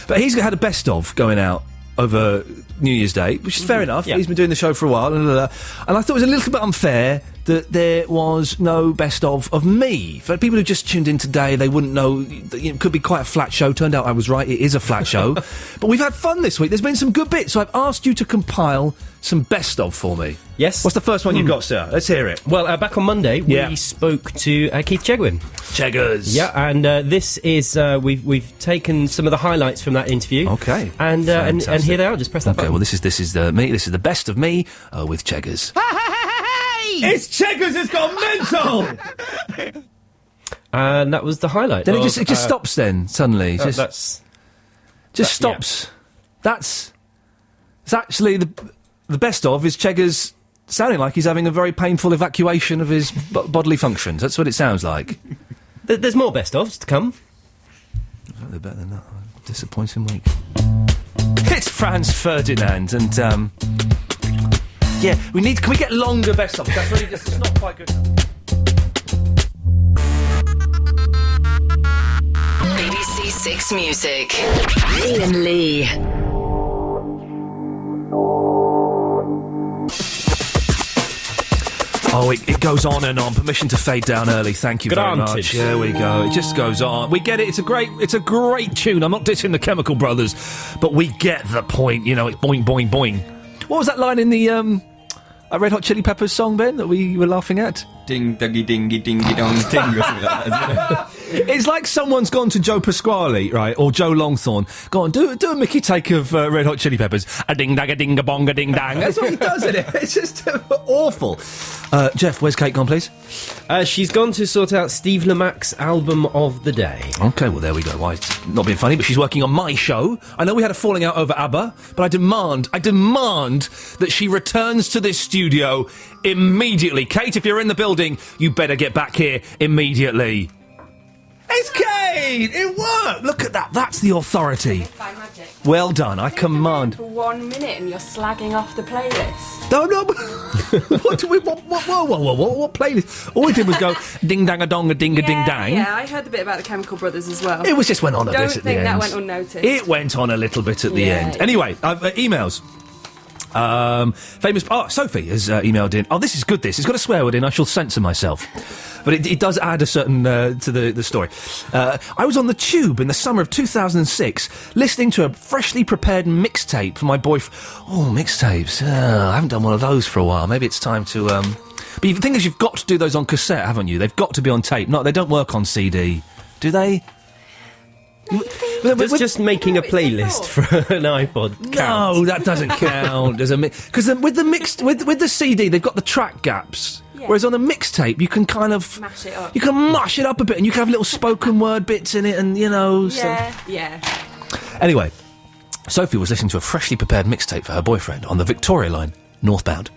But he's had a best of going out over New Year's Day, which is fair enough. Yeah. He's been doing the show for a while. And I thought it was a little bit unfair that there was no best of me. For people who just tuned in today, they wouldn't know. It could be quite a flat show. Turned out I was right, it is a flat show. But we've had fun this week. There's been some good bits, so I've asked you to compile some best of for me. Yes. What's the first one you've got, sir? Let's hear it. Well, back on Monday, we spoke to Keith Chegwin. Cheggers. Yeah, and this is we've taken some of the highlights from that interview. Okay. And here they are. Just press that button. Well, this is me. This is the best of me with Cheggers. It's Cheggers. It's gone mental. And that was the highlight. Then it just stops. Then suddenly, that's just stops. Yeah. It's actually the best of is Cheggers sounding like he's having a very painful evacuation of his bodily functions. That's what it sounds like. There's more best ofs to come. They're better than that. Disappointing week. It's Franz Ferdinand, and can we get longer best ofs? That's really just, it's not quite good. BBC Six Music. Iain Lee. Oh, it goes on and on. Permission to fade down early. Thank you very much. There we go. It just goes on. We get it. It's a great tune. I'm not dissing the Chemical Brothers, but we get the point. You know, it's boing, boing, boing. What was that line in the Red Hot Chili Peppers song, Ben, that we were laughing at? Ding, duggy, dingy, dingy, dong, ding, or something like that. It's like someone's gone to Joe Pasquale, right, or Joe Longthorne. Go on, do a Mickey take of Red Hot Chili Peppers. A ding, dang, a ding, a bong, a ding, dang. That's what he does, isn't it? It's just awful. Jeff, where's Kate gone, please? She's gone to sort out Steve Lamac's album of the day. OK, well, there we go. Why, it's not being funny, but she's working on my show. I know we had a falling out over ABBA, but I demand that she returns to this studio immediately. Kate, if you're in the building, you better get back here immediately. It's Kate! It worked! Look at that. That's the authority. By magic. Well done. I command. For 1 minute and you're slagging off the playlist. No. What playlist? All we did was go ding dang a dong a ding a ding dang. Yeah, I heard a bit about the Chemical Brothers as well. It was just went on a bit at the end. Don't think that went unnoticed. It went on a little bit at the end. Anyway, emails. Sophie has emailed in. Oh, this is good. It's got a swear word in. I shall censor myself, but it does add a certain to the story. I was on the tube in the summer of 2006, listening to a freshly prepared mixtape for my boyfriend. Oh, mixtapes! I haven't done one of those for a while. Maybe it's time to. But the thing is, you've got to do those on cassette, haven't you? They've got to be on tape. No, they don't work on CD, do they? Does just making a playlist for an iPod count? No, that doesn't count. Because with the CD, they've got the track gaps. Yeah. Whereas on a mixtape, you can kind of mash it up. You can mash it up a bit, and you can have little spoken word bits in it, and Yeah. Anyway, Sophie was listening to a freshly prepared mixtape for her boyfriend on the Victoria line, northbound.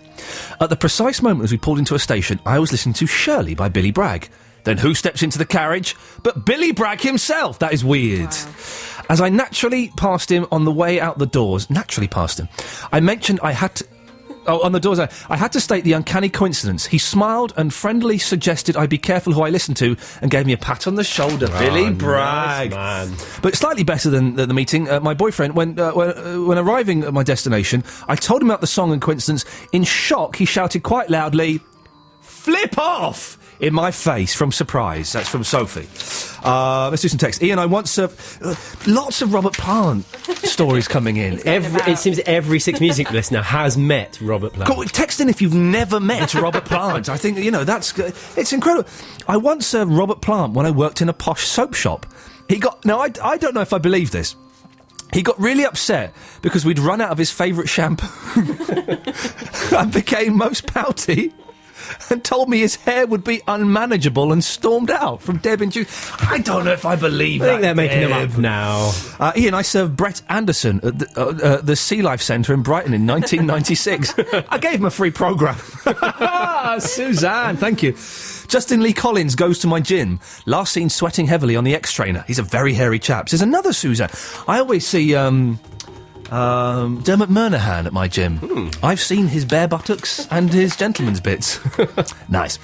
At the precise moment as we pulled into a station, I was listening to Shirley by Billy Bragg. Then who steps into the carriage but Billy Bragg himself? That is weird. Wow. As I naturally passed him on the way out the doors, I mentioned I had to... Oh, on the doors, I had to state the uncanny coincidence. He smiled and friendly suggested I be careful who I listen to and gave me a pat on the shoulder. Billy Bragg. Nice, man. But slightly better than the meeting, my boyfriend, when arriving at my destination, I told him about the song and coincidence. In shock, he shouted quite loudly, "Flip off!" in my face from surprise. That's from Sophie. Let's do some text. Iain, I once lots of Robert Plant stories coming in. It seems every Six Music listener has met Robert Plant. Text in if you've never met Robert Plant. I think, it's incredible. I once served Robert Plant when I worked in a posh soap shop. I don't know if I believe this. He got really upset because we'd run out of his favourite shampoo and became most pouty and told me his hair would be unmanageable and stormed out. From Deb in June. I don't know if I believe that. I think they're making him up now. Iain, I served Brett Anderson at the Sea Life Centre in Brighton in 1996. I gave him a free programme. Suzanne, thank you. Justin Lee Collins goes to my gym. Last seen sweating heavily on the X-Trainer. He's a very hairy chap. There's another Suzanne. I always see... Dermot Murnaghan at my gym. I've seen his bare buttocks and his gentleman's bits. Nice.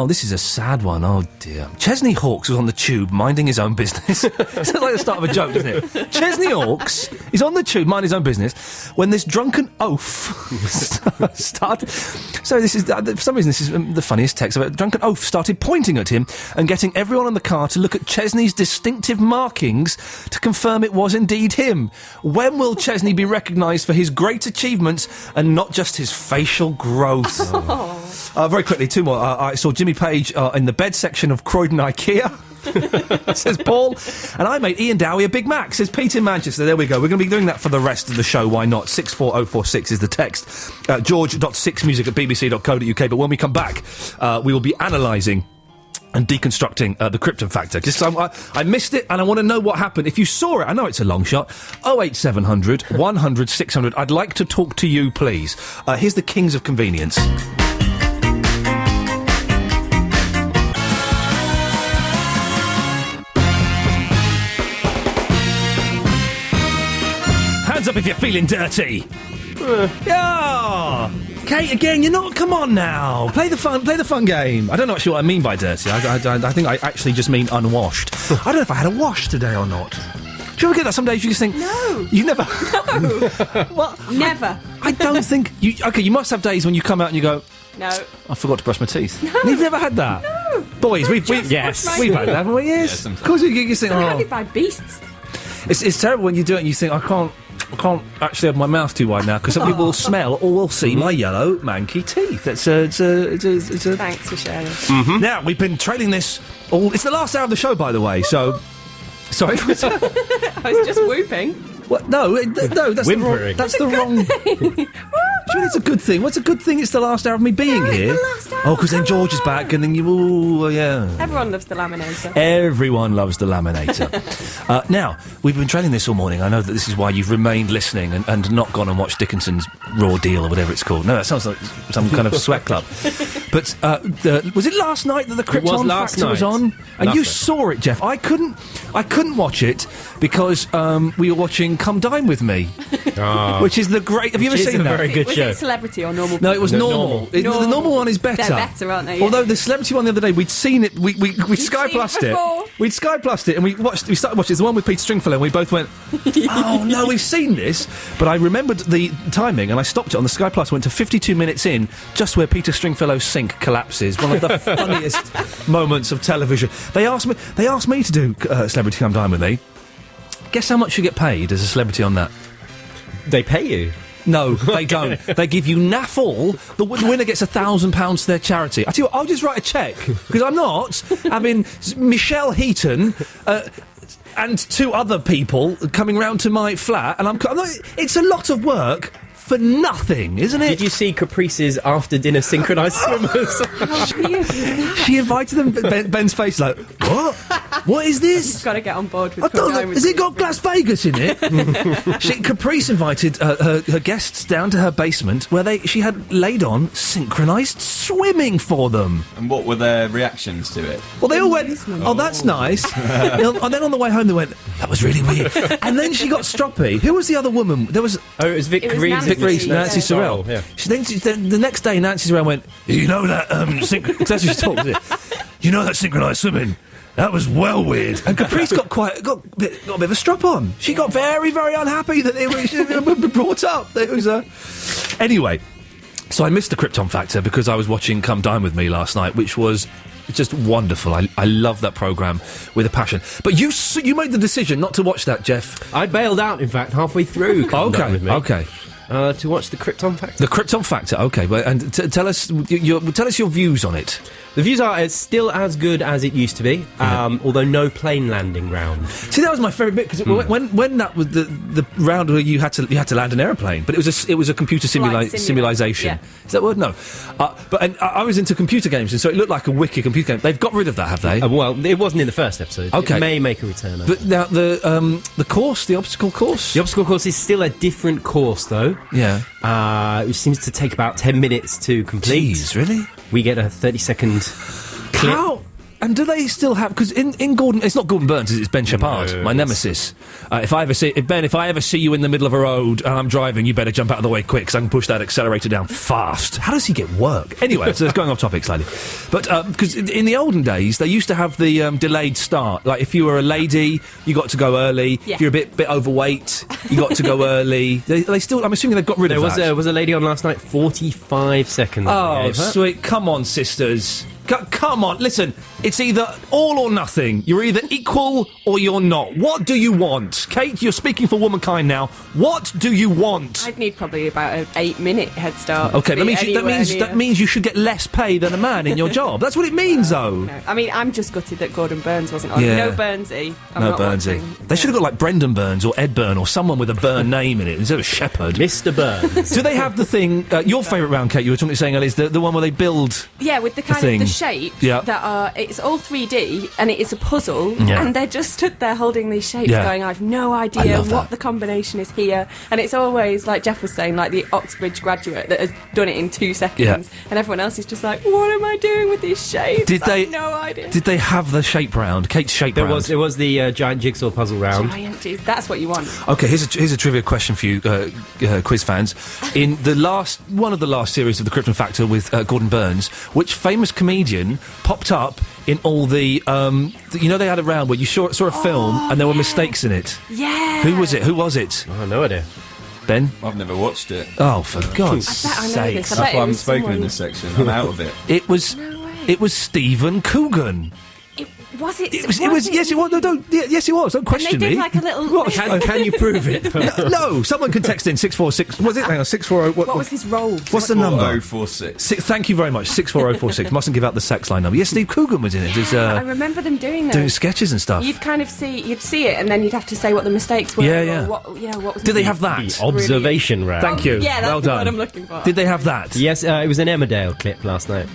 This is a sad one. Oh dear. Chesney Hawkes was on the tube minding his own business. Sounds like the start of a joke, doesn't it? Chesney Hawkes is on the tube minding his own business when this drunken oaf started. So this is for some reason this is the funniest text of it. Drunken oaf started pointing at him and getting everyone in the car to look at Chesney's distinctive markings to confirm it was indeed him. When will Chesney be recognised for his great achievements and not just his facial growth? Very quickly, two more. I saw Jimmy Page in the bed section of Croydon IKEA. Says Paul. And I made Ian Dowie a Big Mac, says Pete in Manchester. There we go. We're going to be doing that for the rest of the show. Why not? 64046 is the text. George.6music@bbc.co.uk. But when we come back, we will be analysing and deconstructing the Krypton Factor. Just I missed it and I want to know what happened. If you saw it, I know it's a long shot. 08700 100 600. I'd like to talk to you, please. Here's the Kings of Convenience. Hands up if you're feeling dirty. Yeah. Kate, again, you're not. Come on now, play the fun game. I don't know actually what I mean by dirty. I think I actually just mean unwashed. I don't know if I had a wash today or not. Do you ever get that? Some days you just think, no, you never. No, what? Never. I don't think you. Okay, you must have days when you come out and you go, no, I forgot to brush my teeth. No, you've never had that. No, boys, we've had that, haven't we? Yes, of course. You think, surrounded by beasts. It's terrible when you do it and you think, I can't actually have my mouth too wide now because some people will smell or will see my yellow, manky teeth. It's a... Thanks for sharing. Mm-hmm. Now, we've been trailing this all... It's the last hour of the show, by the way, so... Sorry? I was just whooping. What? No, that's whimpering. That's the wrong... Do you mean it's a good thing? What's a good thing? It's the last hour of me being here. It's the last hour. Oh, because then George is back, and then you... Oh, yeah. Everyone loves the laminator. Everyone loves the laminator. Now, we've been training this all morning. I know that this is why you've remained listening and not gone and watched Dickinson's Raw Deal or whatever it's called. No, that sounds like some kind of sweat club. But was it last night that the Krypton Factor was on? And you saw it, Jeff. I couldn't watch it because we were watching Come Dine With Me, which is the great... Have you ever seen that? Very good show. Was it Celebrity or Normal? No, it was normal. The normal one is better. They're better, aren't they? Although the Celebrity one the other day, we'd seen it. We Sky Plussed it. We'd Sky Plussed it, and we started watching. It's the one with Peter Stringfellow, and we both went, "Oh no, we've seen this." But I remembered the timing, and I stopped it on the Sky Plus. Went to 52 minutes in, just where Peter Stringfellow's sink collapses. One of the funniest moments of television. They asked me to do Celebrity Come Dine With Me. Guess how much you get paid as a celebrity on that? They pay you. No, they don't. They give you naff all. The winner gets £1,000 to their charity. I tell you what, I'll just write a cheque because I'm not having Michelle Heaton and two other people coming round to my flat, and I'm not, it's a lot of work for nothing, isn't it? Did you see Caprice's after-dinner synchronised swimmers? She invited them. Ben's face like, what? What is this? You've got to get on board with. Has it got Las Vegas in it? Caprice invited her guests down to her basement where she had laid on synchronised swimming for them. And what were their reactions to it? Well, they all went, "Oh, that's nice." And then on the way home, they went, "That was really weird." And then she got stroppy. Who was the other woman? There was. Oh, it was Vic Reeves. Nancy Sorrell. Yeah. The next day, Nancy Sorrell went, "You know that that's what she talked. You know that synchronised swimming. That was well weird." And Caprice got a bit of a strop on. She got very, very unhappy that it was brought up. It was anyway. So I missed the Krypton Factor because I was watching Come Dine With Me last night, which was just wonderful. I love that programme with a passion. But you made the decision not to watch that, Jeff. I bailed out, in fact, halfway through Come Dine With Me. Okay. To watch the Krypton Factor. The Krypton Factor, okay. And tell us your views on it. The views are it's still as good as it used to be, although no plane landing round. See, that was my favourite bit because when that was the round where you had to land an airplane, but it was a computer simulation. Yeah. Is that word? No. But I was into computer games, and so it looked like a wicked computer game. They've got rid of that, have they? Well, it wasn't in the first episode. Okay. It may make a return. But now the course, the obstacle course. The obstacle course is still a different course, though. Yeah. Which seems to take about 10 minutes to complete. Jeez, really? We get a 30-second clip. And do they still have? Because in Gordon, it's not Gordon Burns, it's Ben Shepard, my nemesis. If I ever see you in the middle of a road and I'm driving, you better jump out of the way quick because I can push that accelerator down fast. How does he get work? Anyway, so it's going off topic slightly. But because in the olden days, they used to have the delayed start. Like if you were a lady, you got to go early. Yeah. If you're a bit overweight, you got to go early. They still. I'm assuming they've got rid of that. There was a lady on last night. 45 seconds. Oh, sweet! Come on, sisters. Come on, listen, it's either all or nothing. You're either equal or you're not. What do you want? Kate, you're speaking for womankind now. What do you want? I'd need probably about an 8-minute head start. Okay, that means you should get less pay than a man in your job. That's what it means, though. No. I mean, I'm just gutted that Gordon Burns wasn't on. Yeah. No Burnsy. No Burnsy. They should have got like Brendan Burns or Ed Byrne or someone with a Byrne name in it instead of Shepherd. Mr. Burns. Do they have the thing, your favourite round, Kate, you were saying earlier, is the one where they build... Yeah, with the kind of the shapes that are... It's all 3D, and it is a puzzle, and they're just stood there holding these shapes going, I've no idea what the combination is here. And it's always, like Jeff was saying, like the Oxbridge graduate that has done it in 2 seconds, and everyone else is just like, what am I doing with these shapes? I have no idea. Did they have the shape round? Kate's shape round? There was the giant jigsaw puzzle round. That's what you want. Okay, here's a trivia question for you, quiz fans. In one of the last series of the Krypton Factor with Gordon Burns, which famous comedian popped up in all the they had a round where you saw a film and there were mistakes in it. Yeah. Who was it? I have no idea. Ben? I've never watched it. Oh, for God's sake! This. That's why I'm spoken in this section. I'm out of it. It was Stephen Coogan. Was it? Yes, it was. No, yes, it was. Don't question me. me. Like a little. Can you prove it? No, someone can text in 646. Was it? Hang on, 640. What was his role? What's the number? 046. Thank you very much. 64046. Mustn't give out the sex line number. Yes, Steve Coogan was in it. I remember them doing that. Doing sketches and stuff. You'd kind of see it, and then you'd have to say what the mistakes were. Yeah. What was? Did they have that? The observation round. Thank you. Yeah, that's well done. what I'm looking for. Did they have that? Yes, it was an Emmerdale clip last night.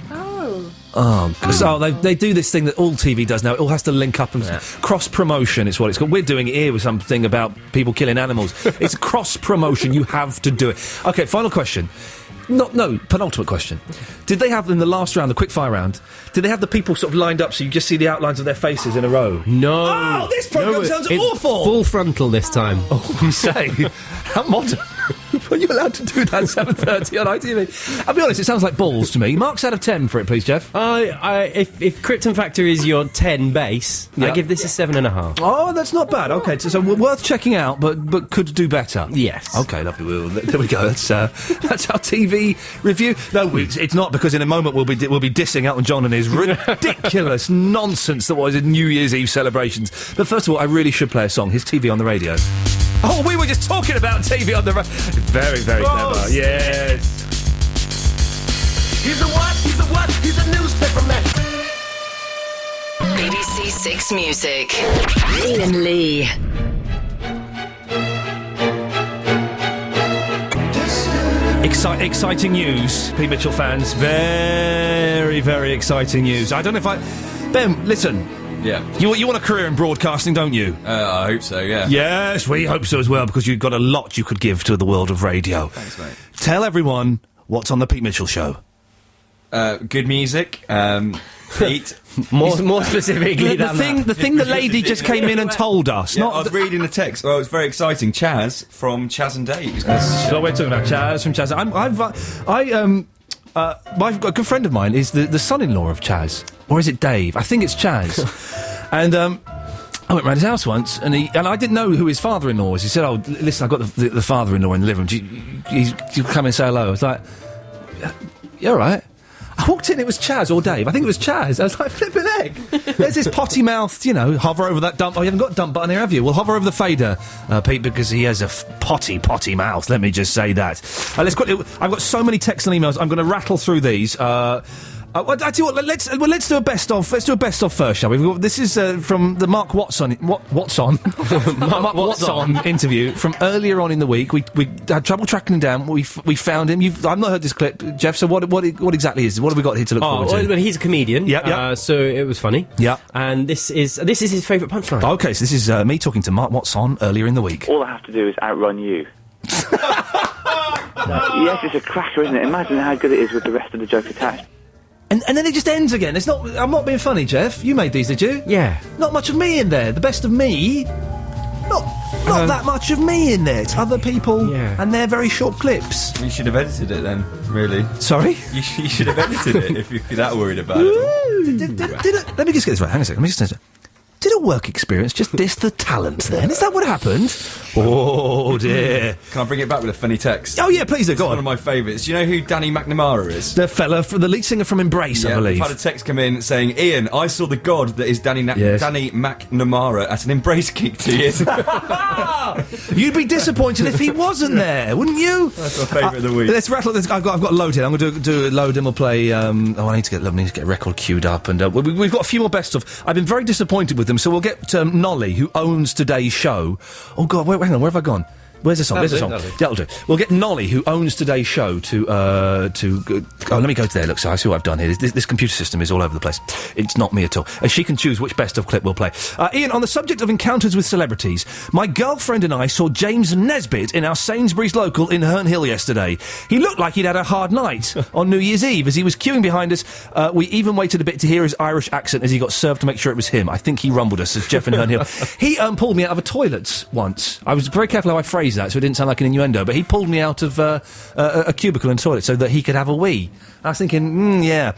So they do this thing that all TV does now. It all has to link up and cross-promotion. It's what it's called. We're doing it here with something about people killing animals. It's cross-promotion. You have to do it. Okay, final question. No, penultimate question. Did they have in the last round, the quick-fire round, did they have the people sort of lined up so you just see the outlines of their faces in a row? No. Oh, this programme sounds awful! Full frontal this time. Oh, you say? How modern. Were you allowed to do that at 7:30 on ITV? I'll be honest, it sounds like balls to me. Marks out of 10 for it, please, Jeff. If Krypton Factor is your 10 base, I give this a 7.5. Oh, that's not bad. Okay, so worth checking out, but could do better. Yes. Okay, lovely. There we go. That's our TV review. No, it's not, because in a moment we'll be dissing Elton John and his ridiculous nonsense that was in New Year's Eve celebrations. But first of all, I really should play a song. His TV on the radio. Oh, we were just talking about TV on the radio. Very, very clever. Yes. He's a what? He's a what? He's a newspaper man. BBC Six Music. Iain Lee. Exciting news, Pete Mitchell fans. Very, very exciting news. I don't know if Ben, listen. Yeah. You want a career in broadcasting, don't you? I hope so, yeah. Yes, we hope so as well, because you've got a lot you could give to the world of radio. Thanks, mate. Tell everyone what's on the Pete Mitchell Show. Good music. Pete. More specifically the thing the lady just came in and told us. Yeah, I was reading the text. Well, it was very exciting. Chaz from Chaz and Dave. So we're talking about Chaz from Chaz. A good friend of mine is the son-in-law of Chaz, or is it Dave? I think it's Chaz. And I went round his house once, and I didn't know who his father-in-law was. He said, "Oh, listen, I've got the father-in-law in the living room. Do you come and say hello?" I was like, "Yeah, all right." I walked in, it was Chaz or Dave. I think it was Chaz. I was like, flipping egg. There's this potty-mouthed, hover over that dump. Oh, you haven't got a dump button here, have you? Well, hover over the fader, Pete, because he has a potty mouth. Let me just say that. Let's quickly. I've got so many texts and emails. I'm going to rattle through these. I tell you what, let's do a best of. Let's do a best of first, shall we? This is from the Mark Watson. Watson? Mark Watson interview from earlier on in the week. We had trouble tracking him down. We found him. I've not heard this clip, Jeff. So what exactly is it? What have we got here to look forward to? Well, he's a comedian. Yeah. So it was funny. Yeah. And this is his favourite punchline. Okay, so this is me talking to Mark Watson earlier in the week. All I have to do is outrun you. Yes, it's a cracker, isn't it? Imagine how good it is with the rest of the joke attached. And then it just ends again. It's not. I'm not being funny, Jeff. You made these, did you? Yeah. Not much of me in there. The best of me. Not that much of me in there. It's other people, and they're very short clips. You should have edited it then, really. Sorry? You should have edited it if you're that worried about it. Let me just get this right. Hang on a second. Let me just did a work experience just diss the talent then? Is that what happened? Oh, dear. Can I bring it back with a funny text? Oh, yeah, please do. Go on. One of my favourites. Do you know who Danny McNamara is? The fella, the lead singer from Embrace, I believe. I've had a text come in saying, Ian, I saw the god that is Danny McNamara at an Embrace gig 2 years ago. You'd be disappointed if he wasn't there, wouldn't you? That's my favourite of the week. Let's rattle this. I've got a load here. I'm going to do a load and we'll play... I need to get a record queued up. And we've got a few more best of... I've been very disappointed with them, so we'll get Nolly, who owns today's show. Oh, God, hang on, where have I gone? Where's the song? There's the song. Yeah, that'll do. We'll get Nolly, who owns today's show, to let me go to there. Look, so I see what I've done here. This computer system is all over the place. It's not me at all. And she can choose which best of clip we'll play. Ian, on the subject of encounters with celebrities, my girlfriend and I saw James Nesbitt in our Sainsbury's local in Herne Hill yesterday. He looked like he'd had a hard night on New Year's Eve. As he was queuing behind us, we even waited a bit to hear his Irish accent as he got served to make sure it was him. I think he rumbled us as Jeff in Herne Hill. He pulled me out of a toilet once. I was very careful how I phrased that so it didn't sound like an innuendo, but he pulled me out of a cubicle and toilet so that he could have a wee. I was thinking, yeah.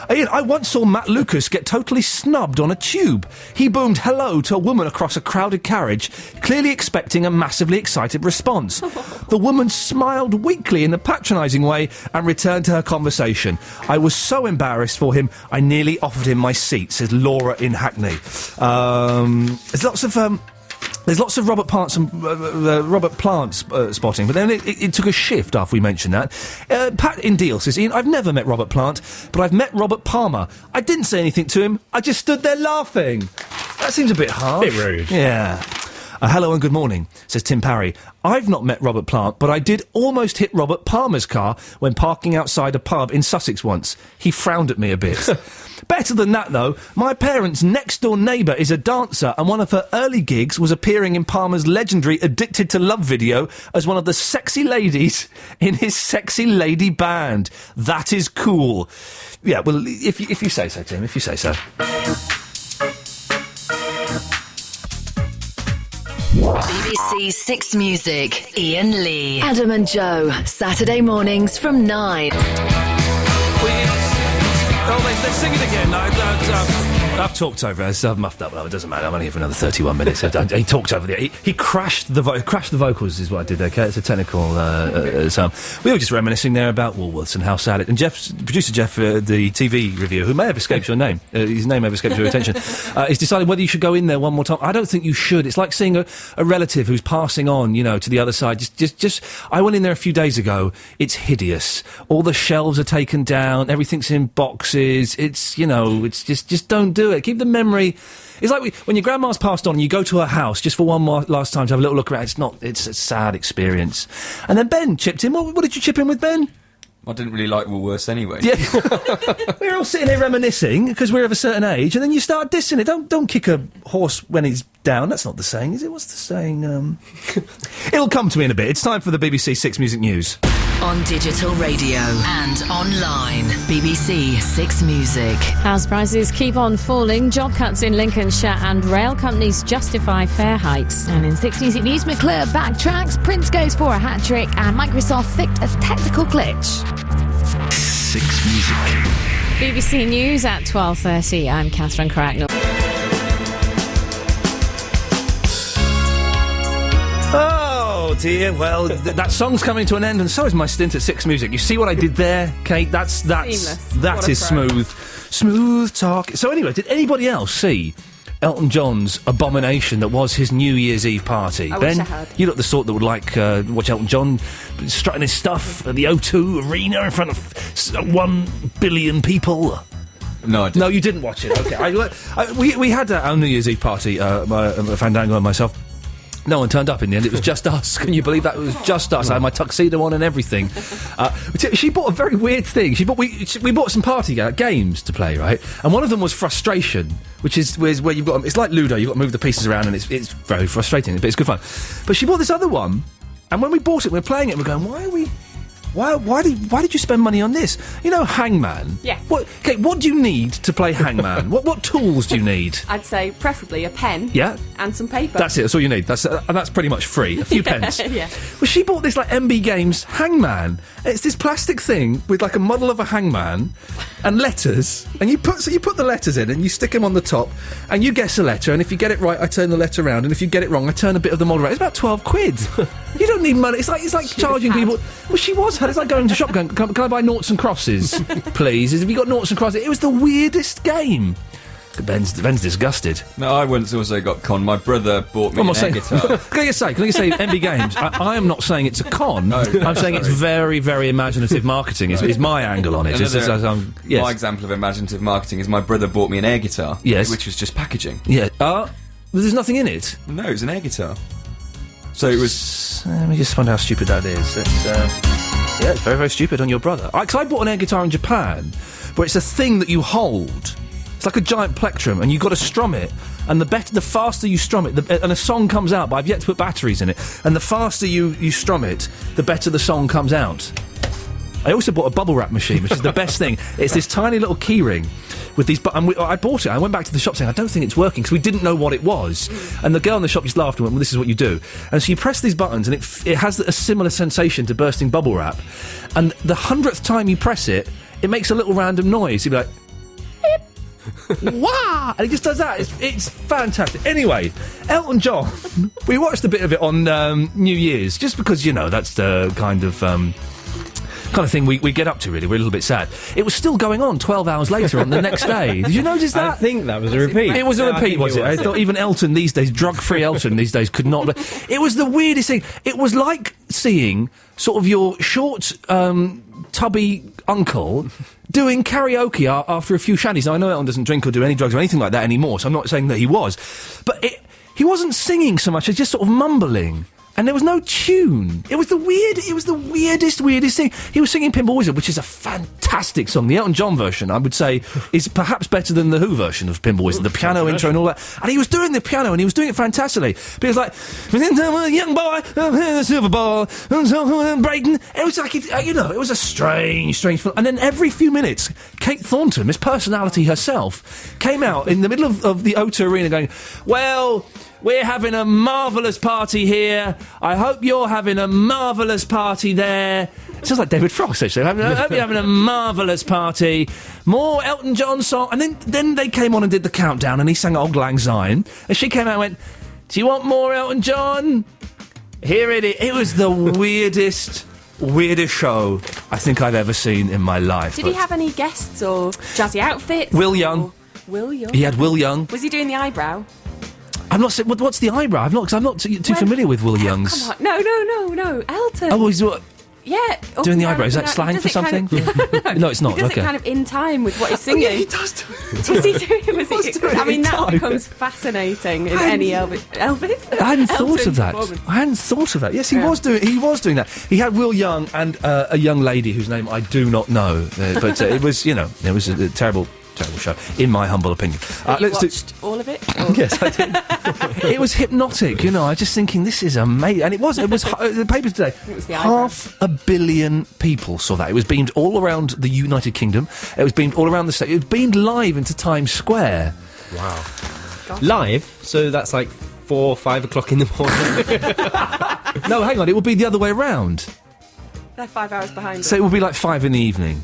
Ian, I once saw Matt Lucas get totally snubbed on a tube. He boomed hello to a woman across a crowded carriage, clearly expecting a massively excited response. The woman smiled weakly in a patronising way and returned to her conversation. I was so embarrassed for him, I nearly offered him my seat, says Laura in Hackney. There's lots of Robert Plant spotting, but then it took a shift after we mentioned that. Pat in Deal says, Ian, I've never met Robert Plant, but I've met Robert Palmer. I didn't say anything to him, I just stood there laughing. That seems a bit harsh. Bit rude. Yeah. Hello and good morning, says Tim Parry. I've not met Robert Plant, but I did almost hit Robert Palmer's car when parking outside a pub in Sussex once. He frowned at me a bit. Better than that, though, my parents' next-door neighbour is a dancer, and one of her early gigs was appearing in Palmer's legendary Addicted to Love video as one of the sexy ladies in his sexy lady band. That is cool. Yeah, well, if you say so, Tim, if you say so. BBC Six Music, Ian Lee. Adam and Joe, Saturday mornings from 9. Let's sing it again. I've talked over it. I've muffed up. It doesn't matter. I'm only here for another 31 minutes. He talked over it. He crashed the vocals is what I did there, okay? It's a technical sound. We were just reminiscing there about Woolworths and how sad it... And producer Jeff, the TV reviewer, who may have escaped your name, his name may have escaped your attention, is deciding whether you should go in there one more time. I don't think you should. It's like seeing a relative who's passing on, to the other side. Just. I went in there a few days ago. It's hideous. All the shelves are taken down. Everything's in boxes. It's, it's just don't do it. Keep the memory. It's like when your grandma's passed on and you go to her house just for one more last time to have a little look around. It's a sad experience. And then Ben chipped in. What did you chip in with, Ben? I didn't really like Woolworths anyway. Yeah. We're all sitting here reminiscing because we're of a certain age, and then you start dissing it. Don't kick a horse when he's down. That's not the saying, is it? What's the saying? It'll come to me in a bit. It's time for the BBC Six Music News. On digital radio and online. BBC Six Music. House prices keep on falling, job cuts in Lincolnshire, and rail companies justify fare hikes. And in Six Music News, McClure backtracks, Prince goes for a hat-trick, and Microsoft fixed a technical glitch. Six Music. BBC News at 12:30. I'm Catherine Cracknell. Oh dear, well, that song's coming to an end, and so is my stint at Six Music. You see what I did there, Kate? That is smooth talk. So anyway, did anybody else see Elton John's abomination that was his New Year's Eve party? I Ben, wish I had. you look the sort that would like watch Elton John strutting his stuff at the O2 Arena in front of 1 billion people. No, I didn't. No, you didn't watch it. Okay, we had our New Year's Eve party, Fandango and myself. No one turned up in the end. It was just us. Can you believe that? It was just us. I had my tuxedo on and everything. She bought a very weird thing. We bought some party games to play, right? And one of them was frustration, which is where you've got... It's like Ludo. You've got to move the pieces around, and it's very frustrating, but it's good fun. But she bought this other one, and when we bought it, we were playing it, and we're going, why Why did you spend money on this? You know, Hangman. Yeah. What do you need to play Hangman? what tools do you need? I'd say preferably a pen. Yeah. And some paper. That's it. That's all you need. That's pretty much free. A few pence. Yeah. Well, she bought this like MB Games Hangman. It's this plastic thing with like a model of a hangman and letters, and you put the letters in and you stick them on the top, and you guess a letter, and if you get it right, I turn the letter around, and if you get it wrong, I turn a bit of the model around. It's about 12 quid. You don't need money. It's like charging people. Well, she was had. It's like going to shop going, can I buy noughts and crosses, please? Have you got noughts and crosses? It was the weirdest game. Ben's disgusted. No, I once also got conned. My brother bought me an air guitar. Can I just say, MB Games, I am not saying it's a con. No, I'm saying it's very, very imaginative marketing is my angle on it. Yes. My example of imaginative marketing is my brother bought me an air guitar. Yes. Which was just packaging. Yeah. There's nothing in it? No, it was an air guitar. So it was... Let me just find out how stupid that is. Yeah, it's very, very stupid on your brother. Because I bought an air guitar in Japan, where it's a thing that you hold. It's like a giant plectrum, and you've got to strum it. And the faster you strum it, and a song comes out, but I've yet to put batteries in it. And the faster you strum it, the better the song comes out. I also bought a bubble wrap machine, which is the best thing. It's this tiny little keyring with these... I bought it. I went back to the shop saying, I don't think it's working, because we didn't know what it was. And the girl in the shop just laughed and went, well, this is what you do. And so you press these buttons, and it has a similar sensation to bursting bubble wrap. And the 100th time you press it, it makes a little random noise. You'd be like... Wow! And he just does that. It's fantastic. Anyway, Elton John. We watched a bit of it on New Year's, just because, you know, that's the kind of thing we get up to, really. We're a little bit sad. It was still going on 12 hours later on the next day. Did you notice that? I think that was a repeat. It was a repeat, was it? I thought even Elton these days, drug-free Elton these days, could not... It was the weirdest thing. It was like seeing sort of your short, tubby uncle... doing karaoke after a few shandies. Now, I know Elton doesn't drink or do any drugs or anything like that anymore, so I'm not saying that he was. But he wasn't singing so much as just sort of mumbling. And there was no tune. It was the weirdest thing. He was singing Pinball Wizard, which is a fantastic song. The Elton John version, I would say, is perhaps better than the Who version of Pinball Wizard. The piano intro and all that. And he was doing the piano, and he was doing it fantastically. But he was like, young boy, the silver ball, Brayton. It was like, it was a strange film. And then every few minutes, Kate Thornton, Miss Personality herself, came out in the middle of the O2 Arena going, well... we're having a marvellous party here. I hope you're having a marvellous party there. It sounds like David Frost, actually. I hope you're having a marvellous party. More Elton John song. And then they came on and did the countdown, and he sang Auld Lang Syne. And she came out and went, do you want more Elton John? Here it is. It was the weirdest show I think I've ever seen in my life. Did he have any guests or jazzy outfits? Will Young. Will Young? He had Will Young. Was he doing the eyebrow? I'm not saying... What's the eyebrow? I'm not too familiar with Will Young's... Come on. No. Elton. Oh, he's what... Yeah. Doing the eyebrow. Is that slang for something? No, it's not. He does it kind of in time with what he's singing. Yeah, he does do it. Is he doing it? I mean, that becomes fascinating in any Elvis. I hadn't thought of that. Yes, he was doing that. He had Will Young and a young lady whose name I do not know. But it was, it was a terrible show, in my humble opinion. Let's watched all of it? Yes, I did. It was hypnotic, I was just thinking, this is amazing. And it was the paper today. It was the 500 million people saw that. It was beamed all around the United Kingdom. It was beamed all around the state. It was beamed live into Times Square. Wow. Gosh. Live? So that's like 4 or 5 o'clock in the morning? No, hang on, it would be the other way around. They're 5 hours behind. So it would be like 5 in the evening.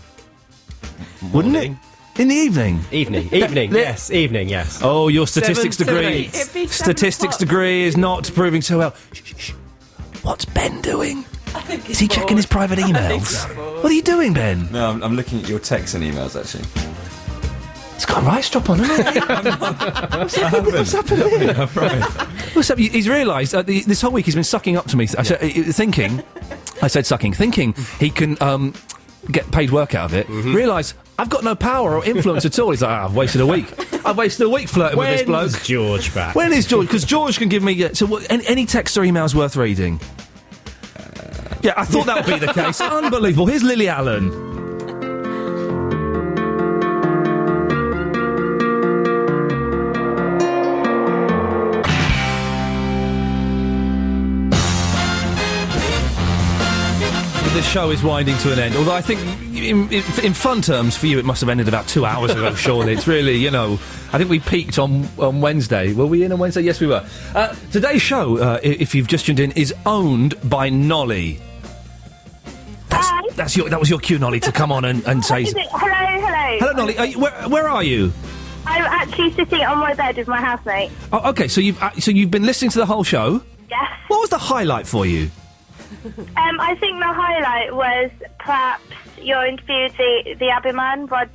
Wouldn't it? In the evening? Evening, yes, evening, yes. Oh, your statistics degree. Statistics degree is not proving so well. Shh. What's Ben doing? Is he checking his private emails? What are you doing, Ben? No, I'm looking at your texts and emails, actually. He's got a rice strop on, hasn't he? What's happened here? What's up? He's realised this whole week he's been sucking up to me, thinking he can get paid work out of it. Realise I've got no power or influence at all. He's like, I've wasted a week. Flirting with this bloke. When's George back? When is George? Because George can give me... any text or emails worth reading? Yeah, I thought that would be the case. Unbelievable. Here's Lily Allen. The show is winding to an end. Although I think, in fun terms, for you, it must have ended about 2 hours ago, surely. It's really, you know... I think we peaked on Wednesday. Were we in on Wednesday? Yes, we were. Today's show, if you've just tuned in, is owned by Nolly. That was your cue, Nolly, to come on and say... Hello. Hello, Nolly. Where are you? I'm actually sitting on my bed with my housemate. Oh, OK, so you've been listening to the whole show? Yes. What was the highlight for you? I think the highlight was perhaps your interview with the Abbey man, Rod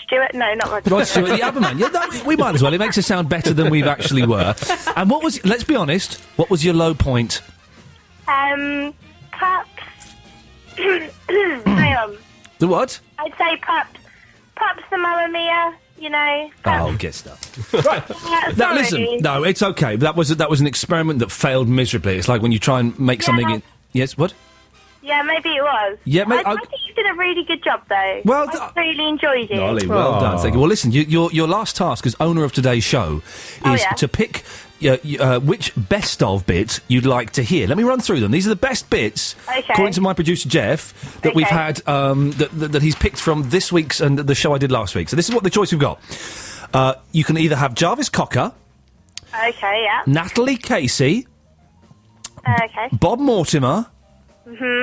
Stewart. No, not Rod Stewart. Rod Stewart, the Abbey man. Yeah, we might as well. It makes us sound better than we actually were. And what was... Let's be honest. What was your low point? Perhaps... hang on. The what? I'd say perhaps the Mamma Mia, you know. Oh, get stuff. Right. Now, listen. No, it's okay. That was an experiment that failed miserably. It's like when you try and make something... Yes, what? Yeah, maybe it was. Yeah, I think you did a really good job, though. Well, I really enjoyed it. Nolly, well done. Thank you. Well, listen, your last task as owner of today's show is to pick which best of bit you'd like to hear. Let me run through them. These are the best bits, according to my producer Jeff, that we've had that he's picked from this week's and the show I did last week. So this is what the choice we've got. You can either have Jarvis Cocker, Natalie Casey, Bob Mortimer,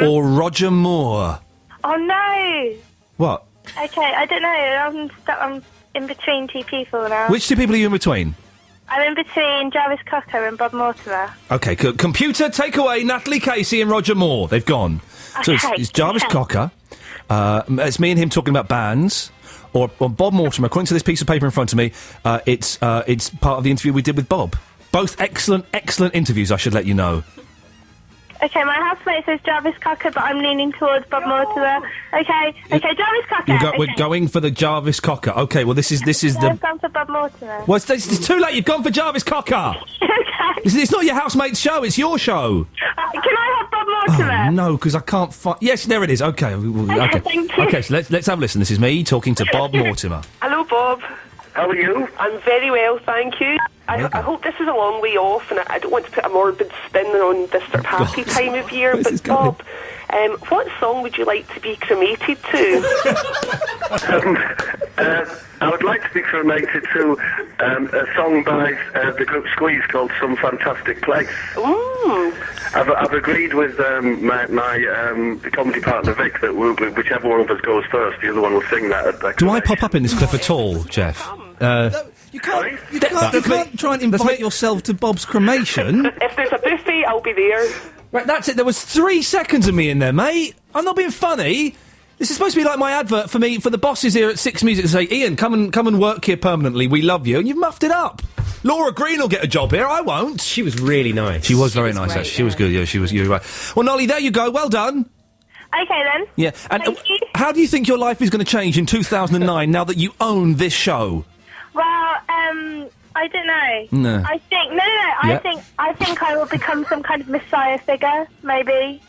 or Roger Moore. Oh no! What? Okay, I don't know. I'm in between two people now. Which two people are you in between? I'm in between Jarvis Cocker and Bob Mortimer. Okay, computer, take away Natalie Casey and Roger Moore. They've gone. So it's Jarvis Cocker. It's me and him talking about bands. Or Bob Mortimer. According to this piece of paper in front of me, it's part of the interview we did with Bob. Both excellent interviews, I should let you know. Okay, my housemate says Jarvis Cocker, but I'm leaning towards Bob Mortimer. Okay, Jarvis Cocker. We're going for the Jarvis Cocker. Okay, well, this is the... I've gone for Bob Mortimer. Well, it's too late. You've gone for Jarvis Cocker. Okay. It's not your housemate's show. It's your show. Can I have Bob Mortimer? Oh, no, because I can't find... Yes, there it is. Okay. Okay, thank you. Okay, so let's have a listen. This is me talking to Bob Mortimer. Hello, Bob. How are you? I'm very well, thank you. I hope this is a long way off, and I don't want to put a morbid spin on this sort of happy time of year, but Bob, what song would you like to be cremated to? I would like to be cremated to a song by the group Squeeze called Some Fantastic Place. Ooh. I've agreed with the comedy partner Vic that whichever one of us goes first, the other one will sing that. Do I pop up in this clip at all, Jeff? You can't try and invite yourself to Bob's cremation. If there's a buffet, I'll be there. Right, that's it. There was 3 seconds of me in there, mate. I'm not being funny. This is supposed to be like my advert for the bosses here at Six Music to say, Ian, come and work here permanently. We love you. And you've muffed it up. Laura Green will get a job here. I won't. She was really nice. She was very nice, actually. She was good. Yeah, she was. You're right. Well, Nolly, there you go. Well done. Okay, then. Yeah. And Thank you. How do you think your life is going to change in 2009 now that you own this show? Well, I don't know. No. I think I think I will become some kind of messiah figure, maybe.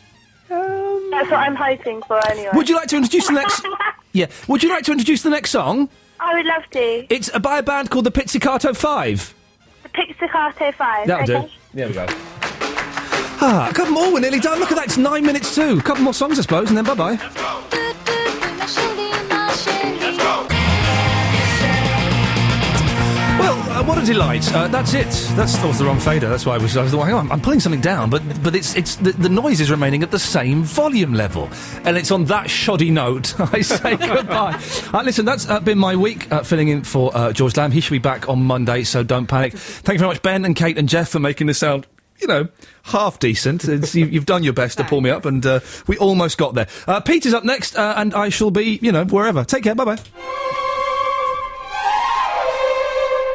That's what I'm hoping for, anyway. Would you like to introduce the next? Yeah. Would you like to introduce the next song? I would love to. It's by a band called the Pizzicato 5. The Pizzicato 5. That'll do. There we go. A couple more. We're nearly done. Look at that. It's 9 minutes too. A couple more songs, I suppose, and then bye bye. Well, what a delight. That's it. That was the wrong fader. That's why I was hang on, I'm pulling something down, but it's the noise is remaining at the same volume level. And it's on that shoddy note I say goodbye. Listen, that's been my week filling in for George Lamb. He should be back on Monday, so don't panic. Thank you very much, Ben and Kate and Jeff, for making this sound, half decent. You've done your best to pull me up, and we almost got there. Peter's up next, and I shall be, wherever. Take care. Bye-bye.